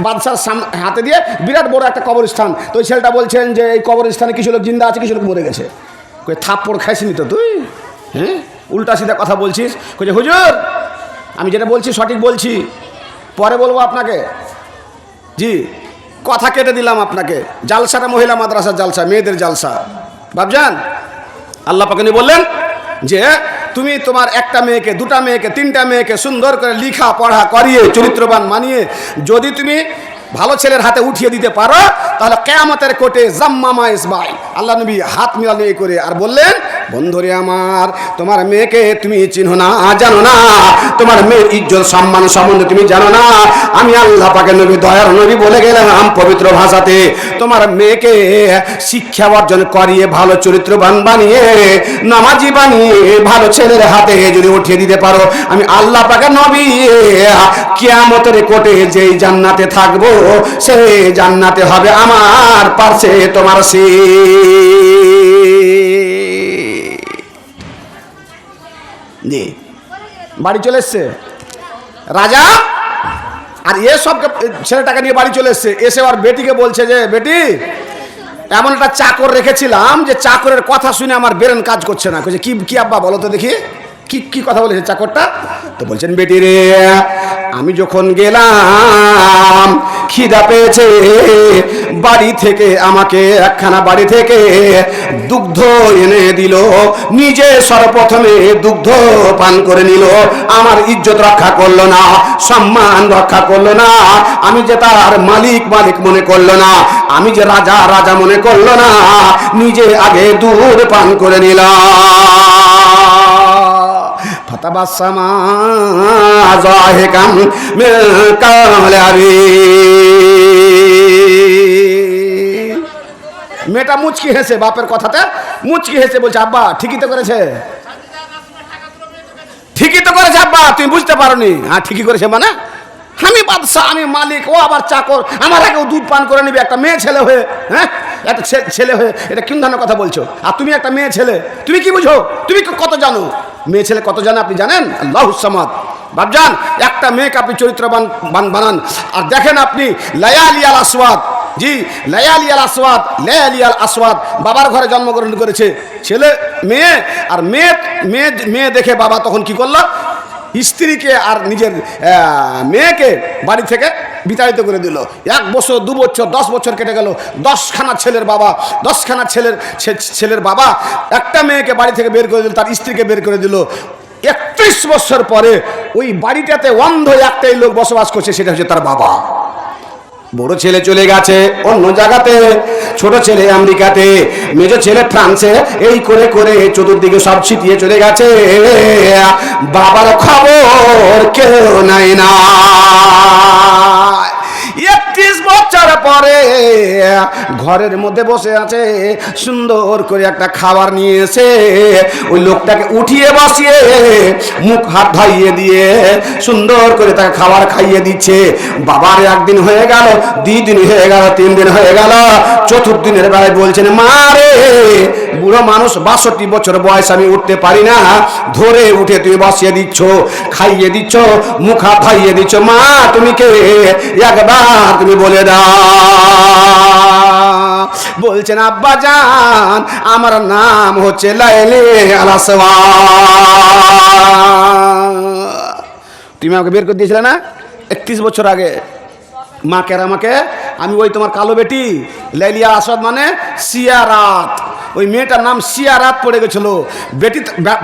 বাদশার হাতে দিয়ে বিরাট বড় একটা কবরস্থান। তো ওই ছেলেটা বলছেন যে এই কবরস্থানে কিছু লোক জিন্দা আছে, কিছু লোক মরে গেছে। কই থাপ্পড় খাইছিনি তো তুই, হ্যাঁ উল্টা সিধা কথা বলছিস। কই হুজুর আমি যেটা বলছি সঠিক বলছি, পরে বলবো আপনাকে। জি, কথা কেটে দিলাম আপনাকে। জালসাটা মহিলা মাদ্রাসার জালসা, মেয়েদের জালসা। বাপজান, আল্লাহ পাক বললেন যে তুমি তোমার একটা মেয়েকে, দুটা মেয়েকে, তিনটা মেয়েকে সুন্দর করে লিখা পড়া করিয়ে চরিত্রবান মানিয়ে যদি তুমি ভালো ছেলের হাতে উঠিয়ে দিতে পারো, তাহলে কিয়ামতের কোর্টে জাম্মামা ইসবাই, আল্লাহ নবী হাত মিলানি করে আর বললেন, বন্ধুরে আমার, তোমার মেয়েকে তুমি চিনো না, জানো না, তোমার মেয়ের ইজ্জত সম্মান সম্বন্ধে তুমি জানো না। আমি আল্লাহ পাকের নবী, দয়ার নবী বলে গেলাম পবিত্র ভাষাতে, তোমার মেয়েকে শিক্ষা অর্জন করিয়ে ভালো চরিত্রবান বানিয়ে নামাজি বানিয়ে ভালো ছেলের হাতে যদি উঠিয়ে দিতে পারো, আমি আল্লাহ পাকের নবী কিয়ামতের কোর্টে যেই জান্নাতে থাকবো, সেই জান্নাতে হবে আমার পাশে তোমার জি। বাড়ি চলে এসছে রাজা, আর এ সব ছেলেটাকে নিয়ে বাড়ি চলে এসছে। এসে আর বেটিকে বলছে যে, বেটি, এমন একটা চাকর রেখেছিলাম যে চাকরের কথা শুনে আমার ব্রেন কাজ করছে না। কি কি আব্বা বলো তো দেখি, কি কি কথা বলেছে চাকরটা? তো বলছেন, বেটি রে, আমি যখন গেলাম খিদা পেয়েছে, বাড়ি থেকে আমাকে একখানা বাড়ি থেকে দুগ্ধ এনে দিল, নিজে সর্বপ্রথমে দুগ্ধ পান করে নিল, আমার ইজ্জত রক্ষা করলো না, সম্মান রক্ষা করলো না, আমি যে তার মালিক মালিক মনে করলো না, আমি যে রাজা রাজা মনে করলো না, নিজে আগে দুধ পান করে নিলাম। ফতাবাসসামা যাহিকাম মিন কাওলি আবি, মেয়েটা মুচকি হেসে, বাপের কথাতে মুচকি হেসে বলছে, আব্বা ঠিকই তো করেছে, ঠিকই তো করেছে আব্বা, তুমি বুঝতে পারোনি? হ্যাঁ ঠিকই করেছে মানে, আমি বাদশাহ, আমি মালিক, ও আবার চাকর, আমার আগেও দুধ পান করে নিবে একটা মেয়ে ছেলে হয়ে। হ্যাঁ, একটা ছেলে হয়ে এটা কোন ধরনের কথা বলছো? আর তুমি একটা মেয়ে ছেলে, তুমি কি বুঝো? তুমি কত জানো? মেয়ে ছেলে কত জানে আপনি জানেন? আল্লাহুস সামাদ। বাপজান, একটা মেয়েকে আপনি চরিত্রবান বানান, আর দেখেন আপনি লায়ালি আল আসওয়াদ, জি লায়ালি আল আসওয়াদ, লায়ালি আল আসওয়াদ, বাবার ঘরে জন্মগ্রহণ করেছে ছেলে মেয়ে, আর মেয়ে দেখে বাবা তখন কি করলো? স্ত্রীকে আর নিজের মেয়েকে বাড়ি থেকে বিতাড়িত করে দিল। 1 বছর 2 বছর 10 বছর কেটে গেল, 10খানা ছেলের বাবা, 10খানা ছেলের বাবা একটা মেয়েকে বাড়ি থেকে বের করে দিল, তার স্ত্রীকে বের করে দিল। 31 বছর পরে ওই বাড়িটাতে অন্ধ একটাই লোক বসবাস করছে, সেটা হচ্ছে তার বাবা। বড় ছেলে চলে গেছে অন্য জায়গাতে, ছোট ছেলে আমেরিকাতে, মেজো ছেলে ফ্রান্সে, এই করে করে চতুর্দিকে সব ছিটিয়ে চলে গেছে। বাবার খবর কেউ নাই না। 31 বছর পরে ঘরের মধ্যে বসে আছে, সুন্দর করে একটা খাবার নিয়ে এসে ওই লোকটাকে উঠিয়ে বসিয়ে মুখ হাত ধুইয়ে দিয়ে সুন্দর করে তাকে খাবার খাইয়ে দিচ্ছে। বাবার 1 দিন হয়ে গেল, 2 দিন হয়ে গেল, 3 দিন হয়ে গেল, 4 দিনের বেলায় বলছেন, মা রে, বুড়ো মানুষ, 62 বছর বয়স, আমি উঠতে পারি না, ধরে উঠে তুমি বসিয়ে দিচ্ছ, খাইয়ে দিচ্ছ, মুখ হাত ধুইয়ে দিচ্ছ, মা তুমি কে একবার তুমি বলে দাও। বলছেন, আব্বা জান, আমার নাম হচ্ছে লাইলি আল আসওয়াদ। তুমি আমাকে বের করে দিয়েছিলে না 31 বছর আগে? মাকে আর আমাকে, আমি ওই তোমার কালো বেটি লাইলি আল আসওয়াদ মানে সিয়ারাত, ওই মেয়েটার নাম সিয়ারাত পড়ে গেছিল। বেটি,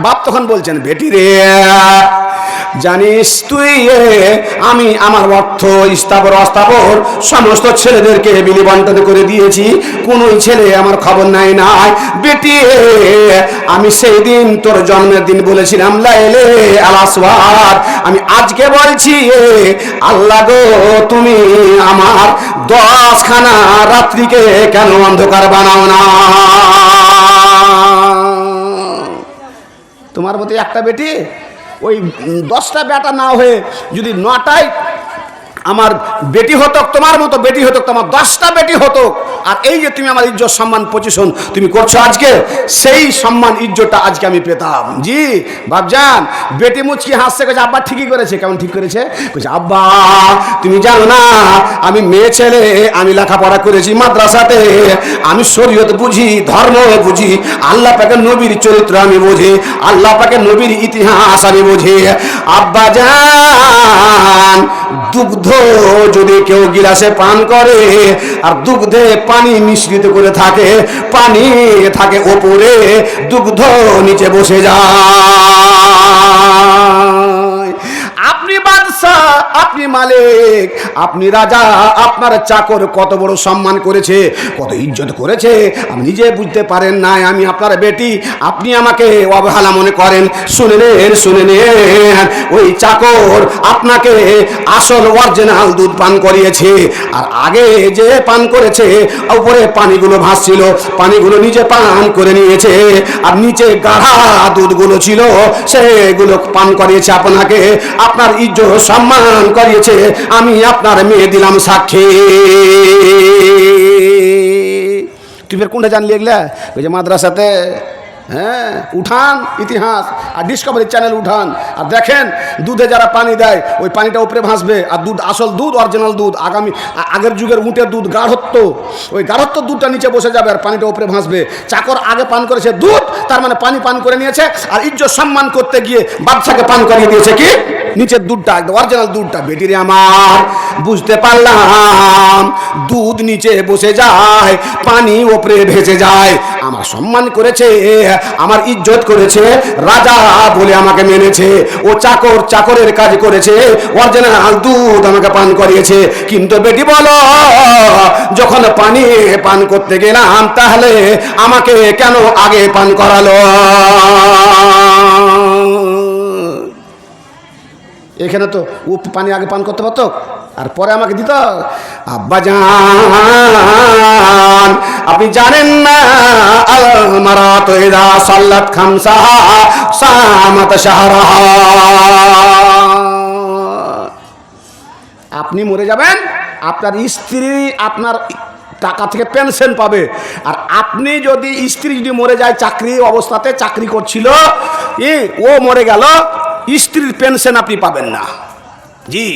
বাপ তখন বলছেন, বেটি রে, জানিস তুই আমি আমার অর্থ স্থাবর অস্থাবর সমস্ত ছেলেদেরকে বিলি বন্টন করে দিয়েছি, কোন ছেলে আমার খবর নাই নাই। বেটি, আমি সেই দিন তোর জন্মের দিন বলেছিলাম লাইলে আল আসওয়াদ, আমি আজকে বলছি আল্লাহ গো, তুমি আমার 10খানা রাত্রিকে কেন অন্ধকার বানাও না? তোমার মতো একটা বেটি, ওই 10টা বেটা না হয়ে যদি 9টাই আমার বেটি হতো, তোমার মতো বেটি হতো, তোমার 10টা বেটি হতো, আর এই যে তুমি আমার ইজ্জত সম্মান পজিশন তুমি করছো আজকে, সেই সম্মান ইজ্জতটা আজকে আমি পেতাম। জি বাপজান, বেটি মুচকি হাসছে, কইছে আব্বা ঠিকই করেছে। কেমন ঠিক করেছে? কইছে আব্বা তুমি জানো না আমি মেয়ে ছেলে, আমি লেখাপড়া করেছি মাদ্রাসাতে, আমি শরীয়ত বুঝি, ধর্ম বুঝি, আল্লাহ পাকের নবীর চরিত্র আমি বুঝি, আল্লাহ পাকের নবীর ইতিহাস আমি বুঝি। আব্বা জান, দুগ্ধ যদি কেউ গিলাসে পান করে আর দুগ্ধে পানি মিশ্রিত করে থাকে, পানি থাকে ওপরে, দুগ্ধ নিচে বসে যায়। আপনি বাদশাহ, আপনি মালিক, আপনি রাজা, আপনার চাকর কত বড় সম্মান করেছে, কত ইজ্জত করেছে আপনি নিজে বুঝতে পারেন না। আমি আপনার বেটি, আপনি আমাকে অবহেলা মনে করেন। শুনে নেন, শুনে নেন, ওই চাকর আপনাকে আসল অরিজিনাল দুধ পান করিয়েছে, আর আগে যে পান করেছে উপরে পানিগুলো ভাসছিল, পানিগুলো নিজে পান করে নিয়েছে, আর নিচে গাঢ়া দুধগুলো ছিল সেগুলো পান করিয়েছে আপনাকে, আপনার ইজ্জত সম্মান করিয়েছে। আমি আপনার মেয়ে দিলাম সাক্ষী। তুই ফের কোনটা জানলি এগুলা? ওই যে মাদ্রাসাতে, হ্যাঁ, উঠান ইতিহাস আর ডিসকভারি চ্যানেল উঠান আর দেখেন দুধে যারা পানি দেয় ওই পানিটা উপরে ভাসবে, আর দুধ আসল দুধ, অরিজিনাল দুধ, আগের যুগের উটের দুধ, গাঢ়ত্ব, ওই গাঢ়ত্ব দুধটা নিচে বসে যাবে আর পানিটা উপরে ভাসবে। চাকর আগে পান করেছে দুধ, তার মানে পানি পান করে নিয়েছে, আর ইজ্জত সম্মান করতে গিয়ে বাদশাকে পান করিয়ে দিয়েছে কি নিচের দুধটা, একদম অরিজিনাল দুধটা। বেটিরে আমার, বুঝতে পারলাম দুধ নিচে বসে যায়, পানি উপরে ভেসে যায়। আমার সম্মান করেছে, আমার ইজ্জত করেছে, রাজা বলে আমাকে মেনেছে। ও চাকর চাকরের কাজ করেছে, অরিজিনাল দুধ আমাকে পান করিয়েছে। কিন্তু বেটি বলো, যখন পানি পান করতে গেলাম তাহলে আমাকে কেন আগে পান করালো? এখানে তো ও পানি আগে পান করতে পারতো আর পরে আমাকে দিত। আব্বাজান, আপনি জানেন না আল মারাতু ইযা সাল্লাত খামসাহা সামাত শাহরাহা। আপনি মরে যাবেন, আপনার স্ত্রী আপনার টাকা থেকে পেনশন পাবে, আর আপনি যদি স্ত্রী যদি মরে যায় চাকরি অবস্থাতে, চাকরি করছিল, ও মরে গেল, স্ত্রীর পেনশন আপনি পাবেন না। জি,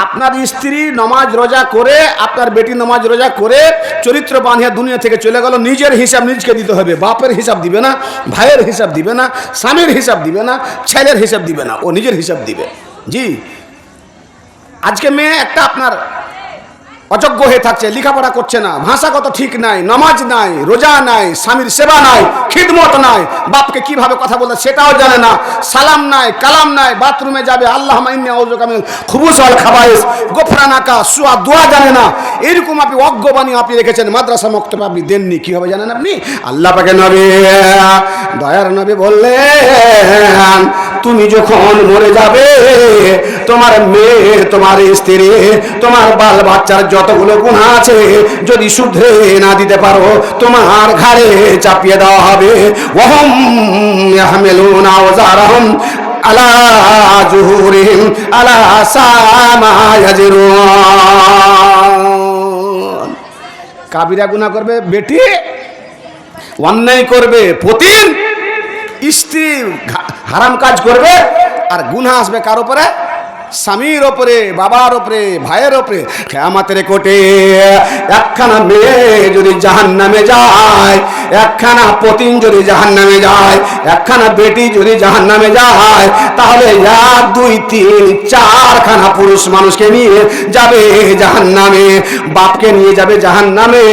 আপনার স্ত্রী নামাজ রোজা করে, আপনার বেটি নামাজ রোজা করে চরিত্র বানিয়ে দুনিয়া থেকে চলে গেল, নিজের হিসাব নিজকে দিতে হবে। বাপের হিসাব দিবে না, ভাইয়ের হিসাব দিবে না, স্বামীর হিসাব দিবে না, ছেলের হিসাব দিবে না, ও নিজের হিসাব দিবে। জি, আজকে মেয়ে একটা আপনার অযোগ্য হয়ে থাকছে, লেখাপড়া করছে না, ভাষাগত ঠিক নাই, নামাজ নাই, রোজা নাই, স্বামীর সেবা নাই, খিদমত নাই, বাপকে কিভাবে কথা বলতে সেটাও জানে না, সালাম নাই, কালাম নাই, বাথরুমে যাবে আল্লাহুম্মা ইন্নী আউযুকা মিনাল খুবুস ওয়াল খাবাইস, গোফরানাকা সুয়া দোয়া জানে না। এরকম আপনি অজ্ঞ বানিয়ে আপনি রেখেছেন, মাদ্রাসা মক্তবে আপনি দেননি, কি হবে জানেন আপনি? আল্লাহ পাকের নবী, দয়ার নবী বললেন, তুমি যখন মরে যাবে, তোমার মেয়ে, তোমার স্ত্রী, তোমার বাল বাচ্চার যতগুলো গুনাহ আছে যদি শুধরে না দিতে পারো, তোমার ঘাড়ে চাপিয়ে দেওয়া হবে। ওয়াহুম ইয়াহমিলুনা আওজারহুম আলা যুহুরিহিম আলা সামা ইয়াজিরুন। কাবিরা গুনাহ করবে বেটি, অন্যায় করবে পতিন, স্ত্রী হারাম কাজ করবে, আর গুনাহ আসবে কার উপরে? স্বামীর ওপরে, বাবার ওপরে, ভাইয়ের ওপরে। কিয়ামতের কোটে একখানা মেয়ে যদি জাহান্নামে যায়, একখানা পতিন যদি জাহান্নামে যায়, একখানা বেটি যদি জাহান্নামে যায়, তাহলে 1 2 3 4খানা পুরুষ মানুষকে নিয়ে যাবে জাহান্নামে। বাপকে নিয়ে যাবে জাহান্নামে,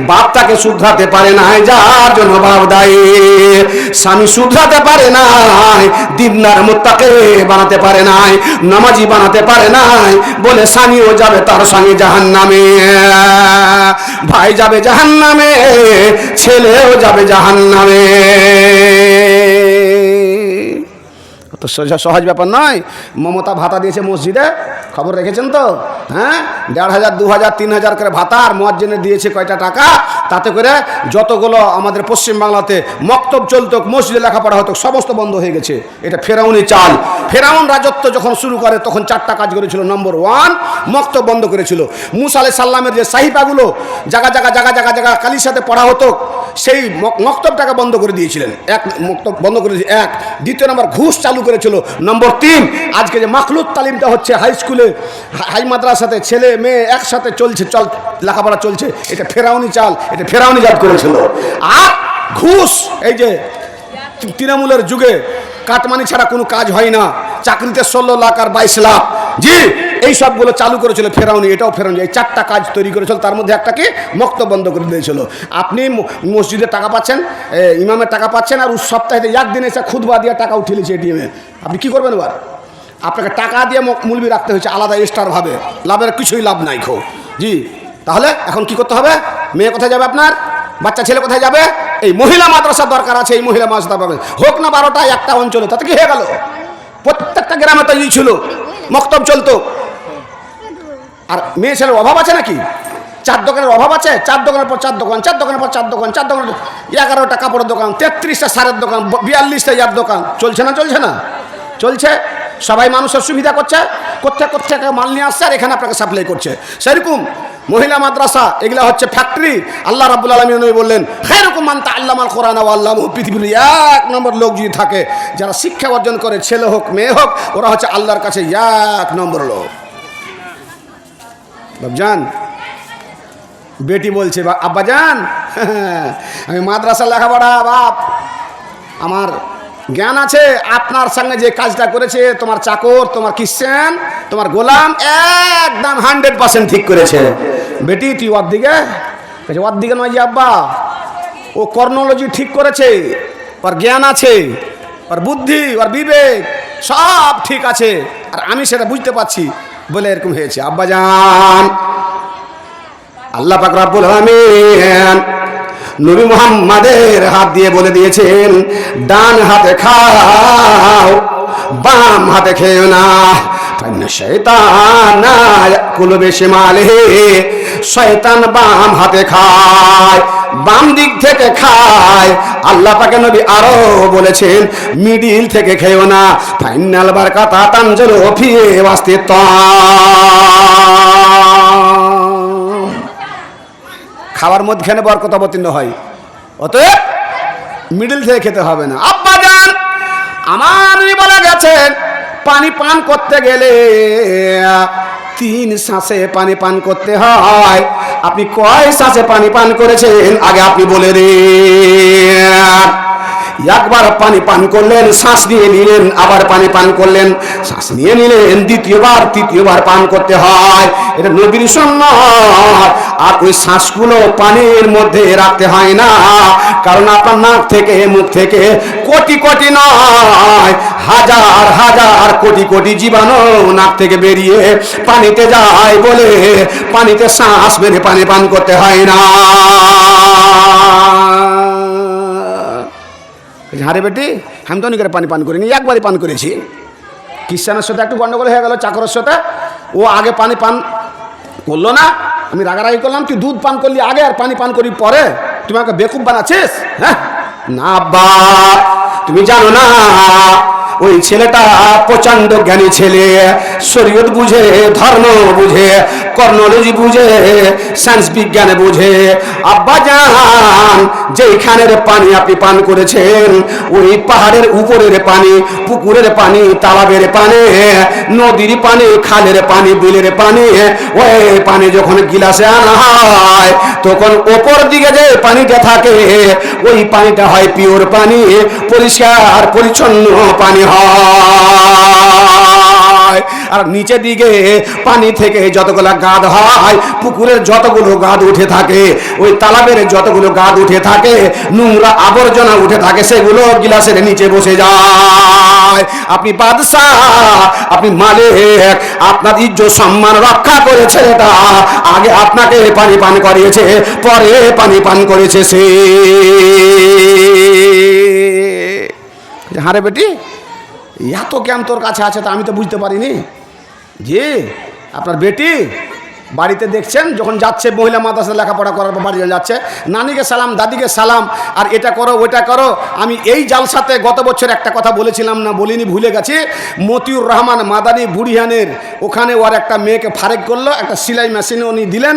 বাপ তাকে শুধরাতে পারে না, যার জন্য বাপ দায়ী। স্বামী শুধরাতে পারে না, দিনদার মুত্তাকি বানাতে পারে না, নামাজি বানাতে পারে নাই বলে স্বামীও যাবে তার সঙ্গে জাহান্নামে, ভাই যাবে জাহান্নামে, ছেলেও যাবে জাহান্নামে। তো সোজা সহজ ব্যাপার নয়। মমতা ভাতা দিয়েছে মসজিদে, খবর রেখেছেন তো? হ্যাঁ, 1,500, 2,000, 3,000 করে ভাতা, আর মুয়াজ্জিনে দিয়েছে কয়টা টাকা। তাতে করে যতগুলো আমাদের পশ্চিমবাংলাতে মক্তব চলতো, মসজিদে লেখাপড়া হতো, সমস্ত বন্ধ হয়ে গেছে। এটা ফেরাউনি চাল। ফেরাউন রাজত্ব যখন শুরু করে তখন 4টা কাজ করেছিল। নম্বর 1, মক্তব বন্ধ করেছিল। মুসা আলাইহিস সালামের যে সাহিফাগুলো জায়গা জায়গা কালির সাথে পড়া হতো, সেই মক্তবটাকে বন্ধ করে দিয়েছিলেন। এক মক্তব বন্ধ করে দিয়েছে। এক। দ্বিতীয় নম্বর, ঘুষ চালু করেছিল। নম্বর 3, আজকে যে মাখলুত তালিমটা হচ্ছে হাই স্কুলে, হাই মাদ্রাসাতে ছেলে মেয়ে একসাথে চলছে, লেখাপড়া চলছে, এটা ফেরাউনি চাল, এটা ফেরাউনি জাত করেছিল। আর ঘুষ, এই যে তৃণমূলের যুগে কাটমানি ছাড়া কোনো কাজ হয় না, চাকরিতে 16 লাখ আর 22 লাখ, জি, এই সবগুলো চালু করেছিল ফেরাউনি। এটাও ফেরাউনি। এই 4টা কাজ তৈরি করেছিল, তার মধ্যে একটা কি, মক্তব বন্ধ করে দিয়েছিল। আপনি মসজিদে টাকা পাচ্ছেন, ইমামের টাকা পাচ্ছেন, আর সপ্তাহে একদিন এসে খুদবা দিয়ে টাকা উঠিয়ে নিয়েছে এটিএমে। আপনি কি করবেন এবার? আপনাকে টাকা দিয়ে মুলবি রাখতে হয়েছে আলাদা এক্সট্রাভাবে, লাভের কিছুই লাভ নাই খো, জি। তাহলে এখন কি করতে হবে? মেয়ে কোথায় যাবে আপনার? বাচ্চা ছেলে কোথায় যাবে? এই মহিলা মাদ্রাসা দরকার আছে। এই মহিলা মাদ্রাসা পাবে, হোক না 12টা, একটা অঞ্চলে, তাতে কি হয়ে গেল? প্রত্যেকটা গ্রামে তো ছিল, মক্তব চলতো। আর মেয়ে ছেলের অভাব আছে নাকি? 4 দোকানের অভাব আছে? 4 দোকানের পর 4 দোকান, 4 দোকানের পর 4 দোকান, 4 দোকান, 11টা কাপড়ের দোকান, 33টা সারের দোকান, 42টা ইয়ার দোকান। চলছে না? চলছে না? চলছে। সবাই মানুষের সুবিধা করছে, কোথেকে মাল নিয়ে আসছে, আর এখানে আপনাকে সাপ্লাই করছে। সেরকম মহিলা মাদ্রাসা, এগুলা হচ্ছে ফ্যাক্টরি। আল্লাহ রাব্বুল আলামিন বললেন, খায়রুকুম মান তাআল্লামাল কোরআন ওয়া আল্লামাহু। পৃথিবীর 1 নম্বর লোক যদি থাকে, যারা শিক্ষা অর্জন করে, ছেলে হোক মেয়ে হোক, ওরা হচ্ছে আল্লাহর কাছে 1 নম্বর লোক। বাবজান, বেটি বলছে, আব্বাজান, আমি মাদ্রাসা লেখাপড়া, বাপ আমার জ্ঞান আছে, আপনার সঙ্গে যে কাজটা করেছে তোমার চাকর, তোমার ক্রিশ্চান, তোমার গোলাম, একদম 100% ঠিক করেছে। বেটি তুই ওর দিকে নয় যে আব্বা, ও কর্নোলজি ঠিক করেছে, ওর জ্ঞান আছে, ওর বুদ্ধি, ওর বিবেক সব ঠিক আছে, আর আমি সেটা বুঝতে পারছি বলে এরকম হয়েছে। আব্বাজান, আল্লাহ পাক রব্বুল আলামিন নবী মুহাম্মাদের হাত দিয়ে বলে দিয়েছেন, ডান হাতে খাও, বাম হাতে খেও না। শয়তান ইয়াকুলু বিশিমালিহি, শয়তান বাম হাতে খায়, বাম দিক থেকে খায়। আল্লাহ পাকে নবী আরো বলেছেন, মিডিল থেকে খেও না। ফাইনাল বারকাতা তানজালু ফি ওয়াসতিত। খাওয়ার মধ্যখানে বরকত অবতীর্ণ হয়, অতএব মিডল থেকে খেতে হবে না। আব্বা জান, আমার বলে গেছেন, পানি পান করতে গেলে 3 শ্বাসে পানি পান করতে হয়। আপনি কয় শ্বাসে পানি পান করেছেন আগে আপনি বলে দিন। একবার পানি পান করলেন, শ্বাস নিয়ে নিলেন, আবার পানি পান করলেন, শ্বাস নিয়ে নিলেন, দ্বিতীয়বার তৃতীয়বার পান করতে হয়। এটা নবীর সুন্নাত। আর ওই শ্বাসগুলো পানির মধ্যে রাখতে হয় না, কারণ আপনার নাক থেকে মুখ থেকে কোটি কোটি নয়, হাজার হাজার কোটি কোটি জীবাণু নাক থেকে বেরিয়ে পানিতে যায় বলে পানিতে শ্বাস মেরে পানি পান করতে হয় না। হারে বেটি, আমি তো অনেক পানি পান করিনি, একবারই পান করেছি। খ্রিস্টানের সাথে একটু গন্ডগোল হয়ে গেল, চাকরের সাথে। ও আগে পানি পান করলো না, আমি রাগারাগি করলাম, তুই দুধ পান করলি আগে আর পানি পান করি পরে, তুমি আমাকে বেকুব বানাচ্ছিস? হ্যাঁ না আব্বা, তুমি জানো না ওই ছেলেটা প্রচন্ড জ্ঞানী ছেলে, শরীয়ত বুঝে, ধর্ম বুঝে, কর্নোলজি বুঝে, সায়েন্স বিজ্ঞানে বুঝে। আব্বা জান, যেখানের পানি আপনি পান করেছেন, ওই পাহাড়ের উপরের পানি, পুকুরের পানি, তালাবের পানি, নদীর পানি, খালের পানি, বিলের পানি, ওই পানি যখন গিলাসে আনা হয়, তখন ওপর দিকে যে পানিটা থাকে, ওই পানিটা হয় পিওর পানি, পরিষ্কার পরিচ্ছন্ন পানি হয়। আর নিচে দিকে পানি থেকে যতগুলো গাদ হয়, পুকুরের যতগুলো গাদ উঠে থাকে, ওই তালাবের যতগুলো গাদ উঠে থাকে, নোংরা আবর্জনা উঠে থাকে, সেগুলো গিলাসের নিচে বসে যায়। আপনি বাদশাহ, আপনি মালিক, আপনার ইজ্জত সম্মান রক্ষা করেছে এটা, আগে আপনাকে পানি পান করিয়েছে, পরে পানি পান করেছে সে। হারে বেটি, এত জ্ঞান তোর কাছে আছে, তা আমি তো বুঝতে পারিনি। যে আপনার বেটি বাড়িতে দেখছেন যখন যাচ্ছে মহিলা মাদ্রাসা লেখাপড়া করার পর বাড়ি যাচ্ছে, নানিকে সালাম, দাদিকে সালাম, আর এটা করো ওইটা করো। আমি এই জালসাতে গত বছর একটা কথা বলেছিলাম না, বলিনি, ভুলে গেছি। মতিউর রহমান মাদানী বুড়িহানের ওখানে ওর একটা মেয়েকে ফারেক করলো, একটা সেলাই মেশিনে উনি দিলেন,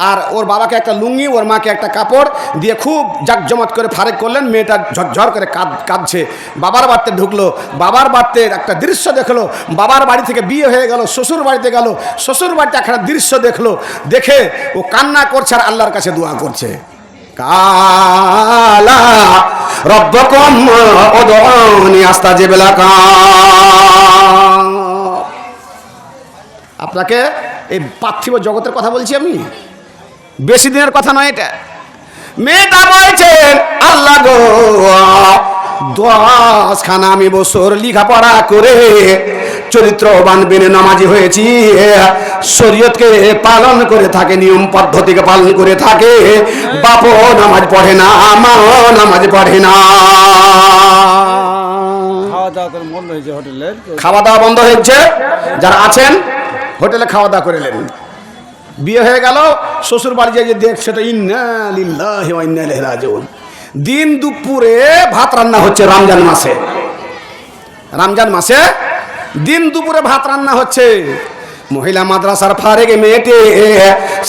আর ওর বাবাকে একটা লুঙ্গি, ওর মাকে একটা কাপড় দিয়ে খুব জাকজমত করে ফারেক করলেন। মেয়েটা ঝরঝর করে কাঁদছে। বাবার বাড়িতে ঢুকলো, বাবার বাড়িতে একটা দৃশ্য দেখলো। বাবার বাড়ি থেকে বিয়ে হয়ে গেল, শ্বশুর বাড়িতে গেল, শ্বশুর বাড়িতে একটা দৃশ্য দেখলো, দেখে ও কান্না করছে আর আল্লাহর কাছে দোয়া করছে, কালা রব্বকুম উদউনি আস্তাজিব লাকুম। আপনাকে এই পার্থিব জগতের কথা বলছি আমি, বেশি দিনের কথা নয় এটা। মেয়েটা বলছেন, আল্লাহ গো 10খানা আমি বছর লেখাপড়া করে চরিত্রবান বেনে নামাজি হয়েছি, শরীয়তকে পালন করে থাকে, নিয়ম পদ্ধতিকে পালন করে থাকে, বাপও নামাজ পড়ে না, মাও নামাজ পড়ে না। খাওয়া দাওয়া বন্ধ হয়েছে, যারা আছেন হোটেলে খাওয়া দাওয়া করে নেন। বিয়ে হয়ে গেল, শ্বশুর বাড়ি যে দেখছে তো ইন্না লিল্লাহি ওয়া ইন্না ইলাইহি রাজিউন। দিন দুপুরে ভাত রান্না হচ্ছে রমজান মাসে, রমজান মাসে দিন দুপুরে ভাত রান্না হচ্ছে। মহিলা মাদ্রাসার ফারেক মেয়েটি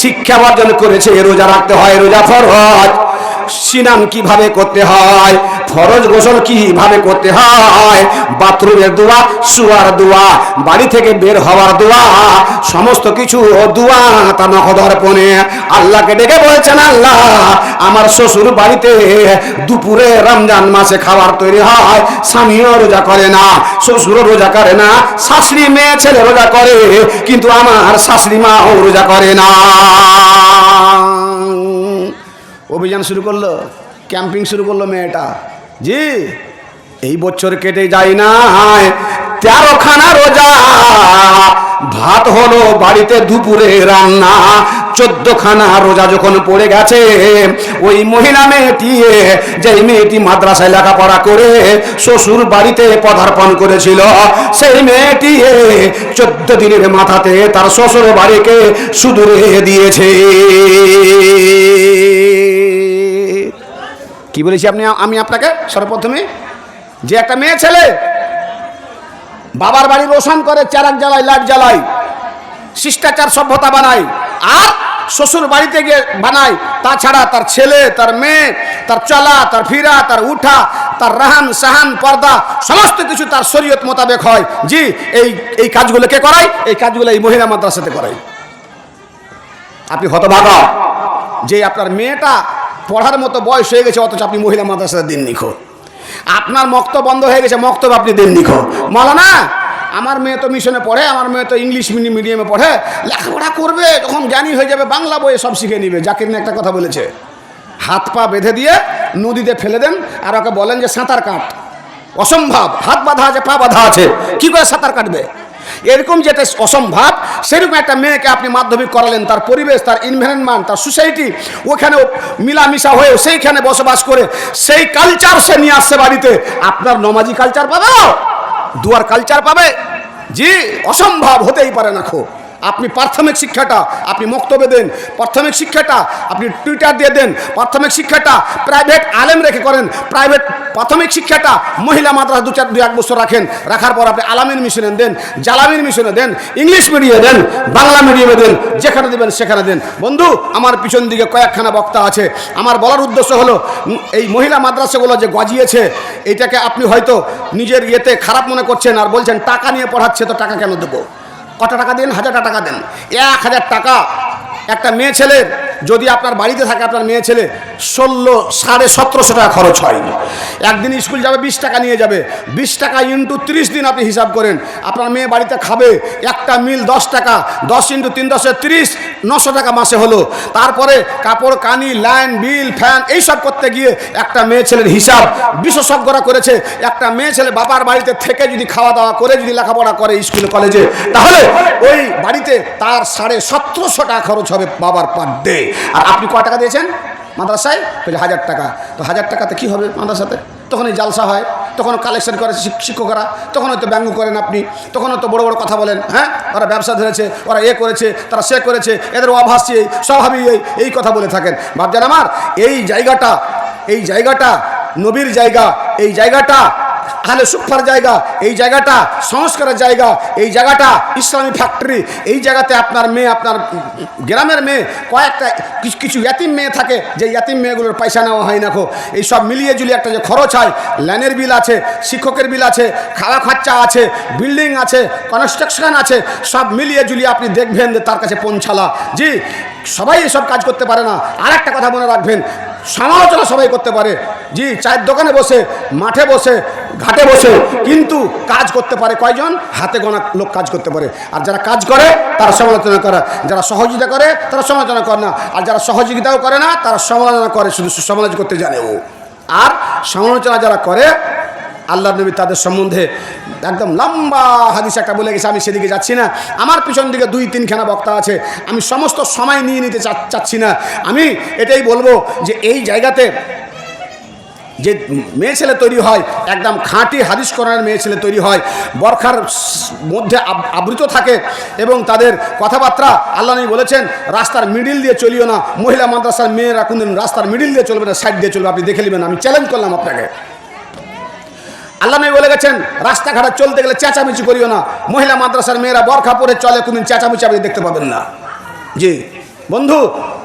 শিক্ষা অর্জন করেছে, রোজা রাখতে হয়, রোজা ফরজ, সিনান কিভাবে করতে হয়, ফরজ গোসল কিভাবে করতে হয়, বাথরুমের দোয়া, শুয়ার দোয়া, বাড়ি থেকে বের হওয়ার দোয়া, সমস্ত কিছু দোয়া তা নখদর্পণে আল্লাহকে ডেকে বলছেন, আল্লাহ আমার শ্বশুর বাড়িতে দুপুরে রমজান মাসে খাবার তৈরি হয়, স্বামীও রোজা করে না, শ্বশুরও রোজা করে না, শাশুড়ি মেয়ে ছেলে রোজা করে, কিন্তু আমার শাশুড়ি মাও রোজা করে না। অভিযান শুরু করলো, ক্যাম্পিং শুরু করলো মেয়েটা। জি এই বছর কেটে যায় না 13খানা রোজা, ভাত হলো বাড়িতে দুপুরে রান্না, 14খানা রোজা যখন পড়ে গেছে, ওই মহিলা মেয়েটি, যেই মেয়েটি মাদ্রাসায় লেখাপড়া করে শ্বশুর বাড়িতে পদার্পণ করেছিল, সেই মেয়েটি 14 দিনের মাথাতে তার শ্বশুর বাড়িকে সুদূরে দিয়েছে। কি বলেছি আমি আপনাকে সর্বপ্রথমে, যে একটা মেয়ে ছেলে বাবার বাড়ি রোশন করে, চারাক জ্বালায়, লাইট জ্বালায়, শিষ্টাচার সভ্যতা বানায়, আর শ্বশুর বাড়িতে গিয়ে বানায়। তাছাড়া তার ছেলে, তার মেয়ে, তার চলা, তার ফিরা, তার উঠা, তার রাহান সাহান, পর্দা, সমস্ত কিছু তার শরীয়ত মোতাবেক হয়। জি এই কাজগুলো কে করায়? এই কাজগুলো এই মহিলা মাদ্রাসাতে করায়। আপনি হতভাগা যে আপনার মেয়েটা পড়ার মতো বয়স হয়ে গেছে, অথচ আপনি মহিলা মাদ্রাসাতে দিন নিখো। আপনার মক্তব বন্ধ হয়ে গেছে, মক্তব আপনি দিন নিখো। মাওলানা আমার মেয়ে তো মিশনে পড়ে, আমার মেয়ে তো ইংলিশ মিডিয়ামে পড়ে, লেখাপড়া করবে, যখন জ্ঞানী হয়ে যাবে বাংলা বইয়ে সব শিখে নিবে। জাকির না একটা কথা বলেছে, হাত পা বেঁধে দিয়ে নদীতে ফেলে দেন, আর ওকে বলেন যে সাঁতার কাট। অসম্ভব, হাত বাঁধা আছে, পা বাঁধা আছে, কি করে সাঁতার কাটবে? এরকম যেটা অসম্ভব, সেরকম একটা মেয়েকে আপনি মাধ্যমিক করালেন, তার পরিবেশ, তার এনভায়রনমেন্ট, তার সোসাইটি, ওখানে মিলামিশা হয়ে সেইখানে বসবাস করে সেই কালচার সে নিয়ে আসছে বাড়িতে। আপনার নমাজি কালচার পাবে, দুয়ার কালচার পাবে? জি অসম্ভব, হতেই পারে না। আপনি প্রাথমিক শিক্ষাটা আপনি মক্তবে দেন, প্রাথমিক শিক্ষাটা আপনি টুইটার দিয়ে দেন, প্রাথমিক শিক্ষাটা প্রাইভেট আলেম রেখে করেন, প্রাইভেট প্রাথমিক শিক্ষাটা মহিলা মাদ্রাসা 2-1 বছর রাখেন, রাখার পর আপনি আলামিন মিশনে দেন, জালামিন মিশনে দেন, ইংলিশ মিডিয়ামে দেন, বাংলা মিডিয়ামে দেন, যেখানে দেবেন সেখানে দেন। বন্ধু আমার পিছন দিকে কয়েকখানা বক্তা আছে, আমার বলার উদ্দেশ্য হলো এই মহিলা মাদ্রাসাগুলো যে গজিয়েছে, এইটাকে আপনি হয়তো নিজের ইয়েতে খারাপ মনে করছেন আর বলছেন টাকা নিয়ে পড়াচ্ছে, তো টাকা কেন দেবো? কত টাকা দেন? 1000 টাকা দেন। 1000 টাকা একটা মেয়ে ছেলে যদি আপনার বাড়িতে থাকে, আপনার মেয়ে ছেলে 1750 টাকা খরচ হয়। একদিন স্কুল যাবে 20 টাকা নিয়ে যাবে, 20 টাকা ইন্টু 30 দিন আপনি হিসাব করেন, আপনার মেয়ে বাড়িতে খাবে একটা মিল 10 টাকা, 10 × 3 = 30, 900 টাকা মাসে হলো। তারপরে কাপড় কানি, লাইন বিল, ফ্যান এইসব করতে গিয়ে একটা মেয়ে ছেলের হিসাব বিশেষজ্ঞরা করেছে, একটা মেয়ে ছেলে বাবার বাড়িতে থেকে যদি খাওয়া দাওয়া করে যদি লেখাপড়া করে স্কুলে কলেজে, তাহলে ওই বাড়িতে তার 1750 টাকা খরচ হবে বাবার পার ডে। আর আপনি কয় টাকা দিয়েছেন? মাদ্রাসায়? বলছে 1000 টাকা। তো 1000 টাকাতে কী হবে মাদ্রাসাতে? তখন এই জালসা হয়, তখন কালেকশন করে শিক্ষকরা, তখন হয়তো ব্যঙ্গ করেন আপনি, তখন হয়তো বড় বড় কথা বলেন, হ্যাঁ ওরা ব্যবসা ধরেছে, ওরা এ করেছে, তারা সে করেছে, এদের অভাসী স্বভাবই এই কথা বলে থাকেন। ভাবছেন আমার এই জায়গাটা নবীর জায়গা, এই জায়গাটা আহলে সুফার জায়গা, এই জায়গাটা সংস্কারের জায়গা, এই জায়গাটা ইসলামী ফ্যাক্টরি। এই জায়গাতে আপনার মেয়ে, আপনার গ্রামের মেয়ে, কয়েকটা কিছু ইয়াতিম মেয়ে থাকে, যে ইয়াতিম মেয়েগুলোর পয়সা নেওয়া হয় না। এই সব মিলিয়ে জুলিয়ে একটা যে খরচ হয়, ল্যানের বিল আছে, শিক্ষকের বিল আছে, খাওয়া খরচা আছে, বিল্ডিং আছে, কনস্ট্রাকশন আছে, সব মিলিয়ে জুলিয়ে আপনি দেখবেন যে তার কাছে পৌঁছালা। জি, সবাই এসব কাজ করতে পারে না। আর একটা কথা মনে রাখবেন, সমালোচনা সবাই করতে পারে, জি, চায়ের দোকানে বসে, মাঠে বসে, ঘাটে বসে, কিন্তু কাজ করতে পারে কয়জন? হাতে গোনা লোক কাজ করতে পারে। আর যারা কাজ করে তারা সমালোচনা করে, যারা সহযোগিতা করে তারা সমালোচনা করে না, আর যারা সহযোগিতাও করে না তারা সমালোচনা করে, শুধু সমালোচনা করতে জানে ও। আর সমালোচনা যারা করে, আল্লাহ নবী তাদের সম্বন্ধে একদম লম্বা হাদিস একটা বলে গেছে। আমি সেদিকে যাচ্ছি না, আমার পিছন দিকে 2-3খানা বক্তা আছে, আমি সমস্ত সময় নিয়ে নিতে চাচ্ছি না। আমি এটাই বলবো যে এই জায়গাতে যে মেয়ে ছেলে তৈরি হয়, একদম খাঁটি হাদিস কোরআনের মেয়ে ছেলে তৈরি হয়, বরখার মধ্যে আবৃত থাকে, এবং তাদের কথাবার্তা, আল্লাহ নবী বলেছেন রাস্তার মিডিল দিয়ে চলিও না। মহিলা মাদ্রাসার মেয়েরা কোনদিন রাস্তার মিডিল দিয়ে চলবে না, সাইড দিয়ে চলবে। আপনি দেখে নেবেন, আমি চ্যালেঞ্জ করলাম আপনাকে। আল্লাহ নবী বলে গেছেন রাস্তাঘাটে চলতে গেলে চেঁচামেচি করিও না। মহিলা মাদ্রাসার মেয়েরা বরখা পরে চলে, কোনদিন চেঁচামেচি আপনি দেখতে পাবেন না। জি বন্ধু,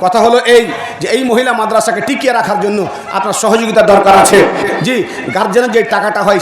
কথা হলো এই যে এই মহিলা মাদ্রাসাকে টিকিয়ে রাখার জন্য আপনার সহযোগিতার দরকার আছে। জি, গার্জেনের যে টাকাটা হয়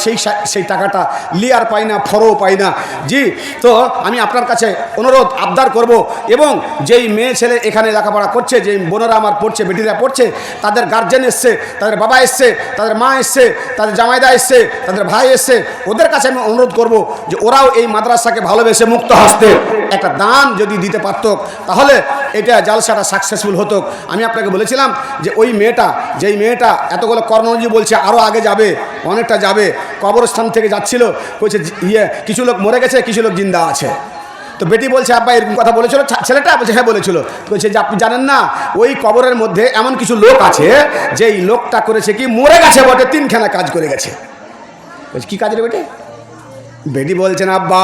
সেই টাকাটা লিয়ার পাই না, ফরও পাই না। জি, তো আমি আপনার কাছে অনুরোধ আবদার করব, এবং যেই মেয়ে ছেলে এখানে লেখাপড়া করছে, যেই বোনেরা আমার পড়ছে, বেটিরা পড়ছে, তাদের গার্জেন এসছে, তাদের বাবা এসছে, তাদের মা এসছে, তাদের জামাইদা এসছে, তাদের ভাই এসছে, ওদের কাছে আমি অনুরোধ করব যে ওরাও এই মাদ্রাসাকে ভালোবেসে মুক্ত হস্তে একটা দান যদি দিতে পারত, তাহলে এটা জালসাটা সাকসেসফুল হতো। আমি আপনাকে বলেছিলাম যে ওই মেয়েটা, যেই মেয়েটা এতগুলো কর্ণজি বলছে আরও আগে যাবে, অনেকটা যাবে, কবরস্থান থেকে যাচ্ছিল, বলছে কিছু লোক মরে গেছে, কিছু লোক জিন্দা আছে। তো বেটি বলছে আব্বা এরকম কথা বলেছিল ছেলেটা? বলছে হ্যাঁ বলেছিল। বলছে যে আপনি জানেন না ওই কবরের মধ্যে এমন কিছু লোক আছে, যেই লোকটা করেছে কি, মরে গেছে বটে, 3খানা কাজ করে গেছে। বলছে কী কাজ রে বেটি? বেটি বলছেন আব্বা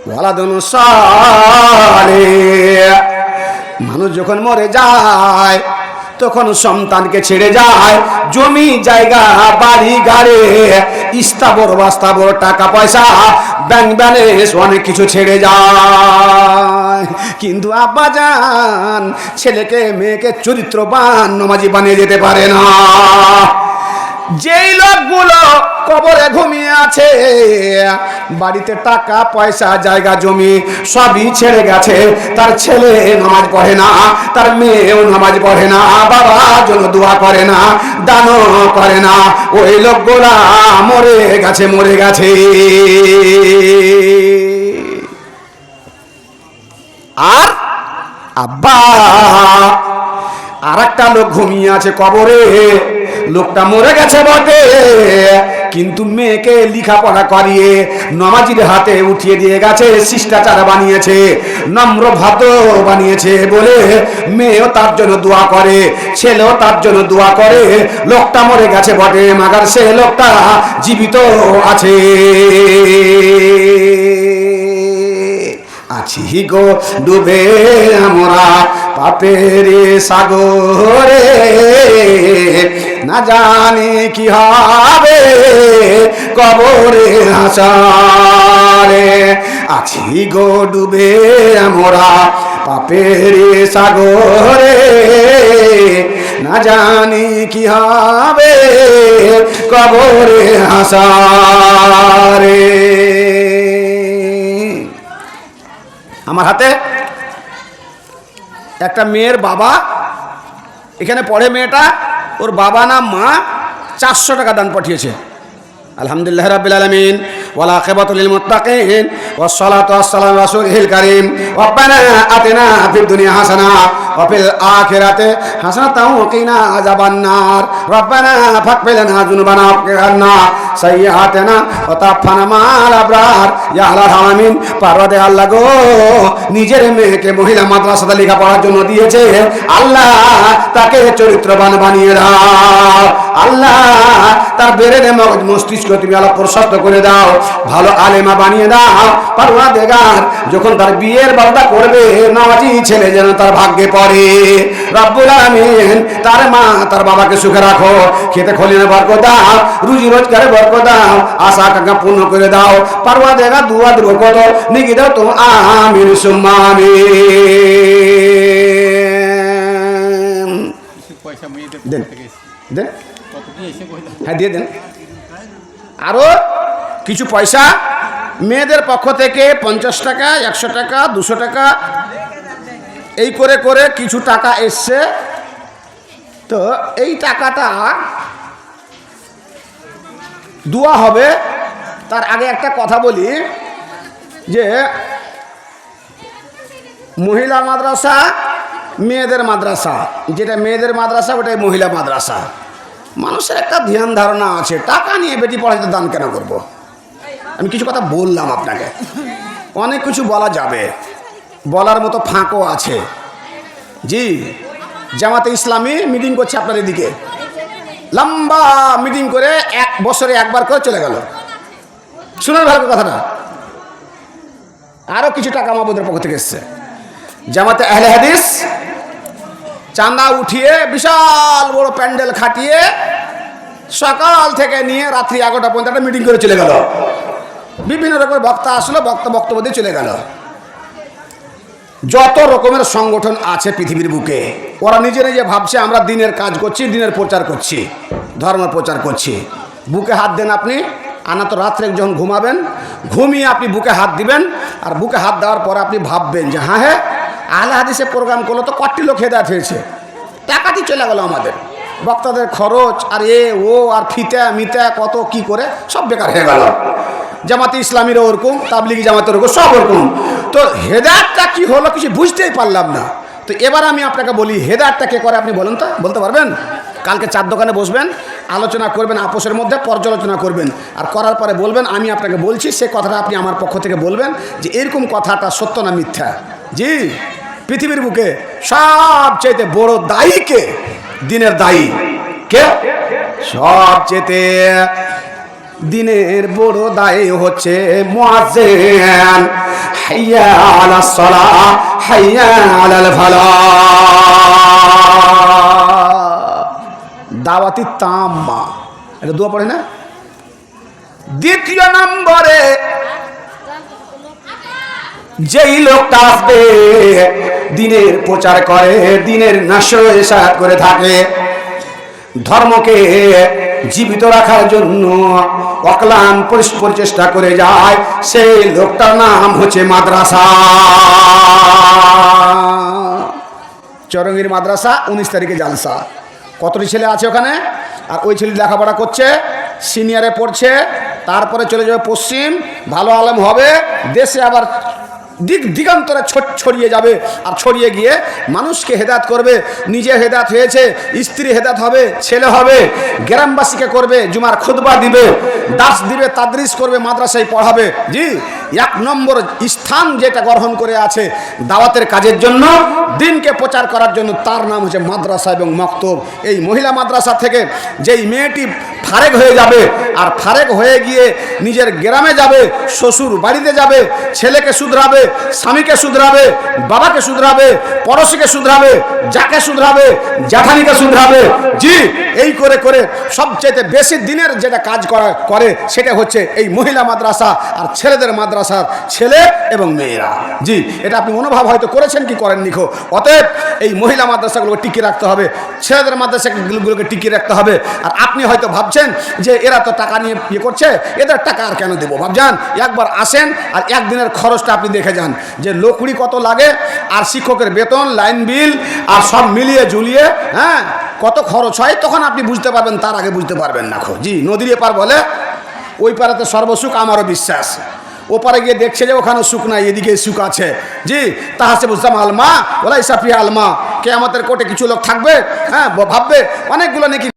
ওয়ালাদুন সালেহ, মানুষ যখন মরে যায় তখন সন্তানকে ছেড়ে যায়, জমি জায়গা বাড়ি গাড়ি স্থাবর বাস্তাবর টাকা পয়সা ব্যাংক ব্যালেন্স অনেক কিছু ছেড়ে যায়। কিন্তু আব্বাজান ছেলেকে মেয়েকে চরিত্রবান নমাজি বানিয়ে যেতে পারে না। যেই লোকগুলো কবরে ঘুমিয়ে আছে, বাড়িতে টাকা পয়সা জায়গা জমি সবই ছেড়ে গেছে, তার ছেলে নামাজ পড়ে না, তার মেয়েও নামাজ পড়ে না, বাবার জন্য দোয়া করে না, দানও করে না, ওই লোকগুলা মরে গেছে, মরে গেছে। আর আব্বা আর একটা লোক ঘুমিয়ে আছে কবরে, লোকটা মরে গেছে বটে, কিন্তু মেয়েকে লেখাপড়া করিয়ে নমাজির হাতে উঠিয়ে দিয়ে গেছে, শিষ্টাচার বানিয়েছে, নম্র ভদ্র বানিয়েছে বলে মেয়েও তার জন্য দোয়া করে, ছেলেও তার জন্য দোয়া করে। লোকটা মরে গেছে বটে, মাগার সে লোকটা জীবিত আছে। আছি গো ডুবে আমরা পাপের সাগরে, না জানি কি হবে কবরে হাসারে। আছি গো ডুবে আমরা পাপের সাগরে, না জানি কি হবে কবরে হাসারে। আমার হাতে একটা মেয়ের বাবা, এখানে পড়ে মেয়েটা, ওর বাবা না মা 400 টাকা দান পাঠিয়েছে। আলহামদুলিল্লাহ রাব্বিল আলামিন ওয়াল আকিবাতু লিল মুত্তাকিন ওয়াস সালাতু ওয়াস সালামু আলা রাসূলিল কারীম রব্বানা আতিনা ফিদ দুনিয়া হাসানাহ ওয়া ফিল আখিরাতি হাসানাতাও ওয়া কিনা আযাবান নার রব্বানা ফাগফির লানা যুনুবানা ওয়া কিরনা সাইয়্যাতিনা ওয়া তাওফানা মা'আল আবরার ইয়া আল্লাহ আমিন। পারওয়ারদিগার আল্লাহ গো, নিজের মেয়েকে মহিলা মাদ্রাসাতে লেখাপড়ার জন্য দিয়েছে, আল্লাহ তাকে চরিত্রবান বানিয়ে দাও। আল্লাহ তার বেরেনে মস্তিষ্ক তুমি আল্লাহ প্রশস্ত করে দাও, ভালো আলেমা বানিয়ে দাও। পারওয়ারদিগার যখন তার বিয়ের বারোটা করবে, নামাজি ছেলে যেন তার ভাগ্যে পড়ে। রব্বুল আলামিন তার মা তার বাবাকে সুখে রাখো, খেতে খলিনে বরকত দাও, রুজি রোজগারে বরকত দাও, আশা আকাঙ্ক্ষা পূর্ণ করে দাও। পারওয়ারদিগার দুয়া দেব কত নিকি দাও তো, আমিন সুম্মা আমিন। দেন দেন, হ্যাঁ দিয়ে দেন। আরো কিছু পয়সা মেয়েদের পক্ষ থেকে 50 টাকা, 100 টাকা, 200 টাকা এই করে করে কিছু টাকা এসছে। তো এই টাকাটা দোয়া হবে। তার আগে একটা কথা বলি যে মহিলা মাদ্রাসা, মেয়েদের মাদ্রাসা, যেটা মেয়েদের মাদ্রাসা ওটাই মহিলা মাদ্রাসা। মানুষের একটা ধ্যান ধারণা আছে, টাকা নিয়ে বেটি পড়াইতে দান কেন করব। আমি কিছু কথা বললাম আপনাকে, অনেক কিছু বলা যাবে, বলার মতো ফাঁকও আছে। জি, জামাতে ইসলামী মিটিং করছে আপনার এদিকে, লম্বা মিটিং করে 1 বছরে একবার করে চলে গেল। শুনুন ভালো কথাটা। আরও কিছু টাকা আমাদের পক্ষ থেকে এসছে। জামাতে আহলে হাদিস চাঁদা উঠিয়ে বিশাল বড় প্যান্ডেল খাটিয়ে সকাল থেকে নিয়ে রাত্রি 11টা পর্যন্ত একটা মিটিং করে চলে গেল। বিভিন্ন রকমের বক্তা আসলো, বক্তব্য দিয়ে চলে গেল। যত রকমের সংগঠন আছে পৃথিবীর বুকে, ওরা নিজে নিজে ভাবছে আমরা দিনের কাজ করছি, দিনের প্রচার করছি, ধর্ম প্রচার করছি। বুকে হাত দেন আপনি, আনা তো রাত্রে যখন ঘুমাবেন, ঘুমিয়ে আপনি বুকে হাত দিবেন, আর বুকে হাত দেওয়ার পরে আপনি ভাববেন যে হ্যাঁ হ্যাঁ আহলে হাদিসে প্রোগ্রাম করলো তো কটি লোক হেদায়েত হয়েছে। টাকাটি চলে গেল আমাদের, বক্তাদের খরচ আর ও আর ফিতা মিতা কত কি করে সব বেকার হয়ে গেল। জামাতে ইসলামীরও ওরকম, তাবলিগি জামাতের ওরকম, সব ওরকম। তো হেদায়েতটা কি হলো কিছু বুঝতেই পারলাম না। তো এবার আমি আপনাকে বলি হেদায়েতটা কে করে আপনি বলেন তো, বলতে পারবেন? কালকে চার দোকানে বসবেন, আলোচনা করবেন, আপোষের মধ্যে পর্যালোচনা করবেন, আর করার পরে বলবেন আমি আপনাকে বলছি, সে কথাটা আপনি আমার পক্ষ থেকে বলবেন যে এরকম কথাটা সত্য না মিথ্যা। জি, পৃথিবীর বুকে সবচেয়ে বড় দায়ী কে? দিনের দায়ী কে? সবচেয়ে দিনের বড় দায়ী হচ্ছে মুয়াজ্জিন। হাইয়া আলাস সালাহ, হাইয়া আলাল ফালাহ। দাওয়াতি তাম্মা, এটা দোয়া পড়ে না? দ্বিতীয় নম্বরে যেই লোকটা আসবে দিনের প্রচার করে, দিনের নাশর করে থাকে, ধর্মকে জীবিত রাখার জন্য অক্লান পরিচেষ্টা করে যায়, সেই লোকটার নাম হচ্ছে মাদ্রাসা। চরঙ্গীর মাদ্রাসা 19 তারিখে জালসা। কতটি ছেলে আছে ওখানে? আর ওই ছেলে লেখাপড়া করছে, সিনিয়রে পড়ছে, তারপরে চলে যাবে পশ্চিম, ভালো আলেম হবে, দেশে আবার দিগান্তরে ছড়িয়ে যাবে, আর ছড়িয়ে গিয়ে মানুষকে হেদায়েত করবে। নিজে হেদায়েত হয়েছে, স্ত্রী হেদায়েত হবে, ছেলে হবে, গ্রামবাসীকে করবে, জুমার খুতবা দিবে, দাস দিবে, তাদরিস করবে, মাদ্রাসায় পড়াবে। জি, 1 নম্বর স্থান যেটা গ্রহণ করে আছে দাওয়াতের কাজের জন্য, দিনকে প্রচার করার জন্য, তার নাম হচ্ছে মাদ্রাসা এবং মক্তব। এই মহিলা মাদ্রাসা থেকে যেই মেয়েটি ফারেক হয়ে যাবে, আর ফারেক হয়ে গিয়ে নিজের গ্রামে যাবে, শ্বশুর বাড়িতে যাবে, ছেলেকে শুধরাবে, স্বামীকে শুধরাবে, বাবাকে শুধরাবে, পড়োশিকে শুধরাবে, যাকে শুধরাবে, জ্যাঠানিকে শুধরাবে। জি, এই করে করে সবচেয়ে বেশি দিনের যেটা কাজ করে সেটা হচ্ছে এই মহিলা মাদ্রাসা আর ছেলেদের মাদ্রাসার ছেলে এবং মেয়েরা। জি, এটা আপনি অনুভব হয়তো করেছেন কি করেননি। অতএব এই মহিলা মাদ্রাসাগুলোকে টিকিয়ে রাখতে হবে, ছেলেদের মাদ্রাসাগুলোকে টিকিয়ে রাখতে হবে। আর আপনি হয়তো ভাবছেন যে এরা তো টাকা নিয়ে ইয়ে করছে, এদের টাকা আর কেন দেবো? ভাবছেন, একবার আসেন আর একদিনের খরচটা আপনি দেখে যান যে লোকড়ি কত লাগে, আর শিক্ষকের বেতন, লাইন বিল আর সব মিলিয়ে ঝুলিয়ে কত খরচ হয়, তখন আপনি বুঝতে পারবেন, তার আগে বুঝতে পারবেন না। জি, নদীর এপার বলে ওই পাড়াতে সর্বসুখ আমারও বিশ্বাস। ওপারে গিয়ে দেখছে যে ওখানে সুখ নাই, এদিকে সুখ আছে। জি, তাহাসে বুঝতাম আলমা ওলাই সাফি আলমা, কে আমাদের কোর্টে কিছু লোক থাকবে, হ্যাঁ ভাববে অনেকগুলো নাকি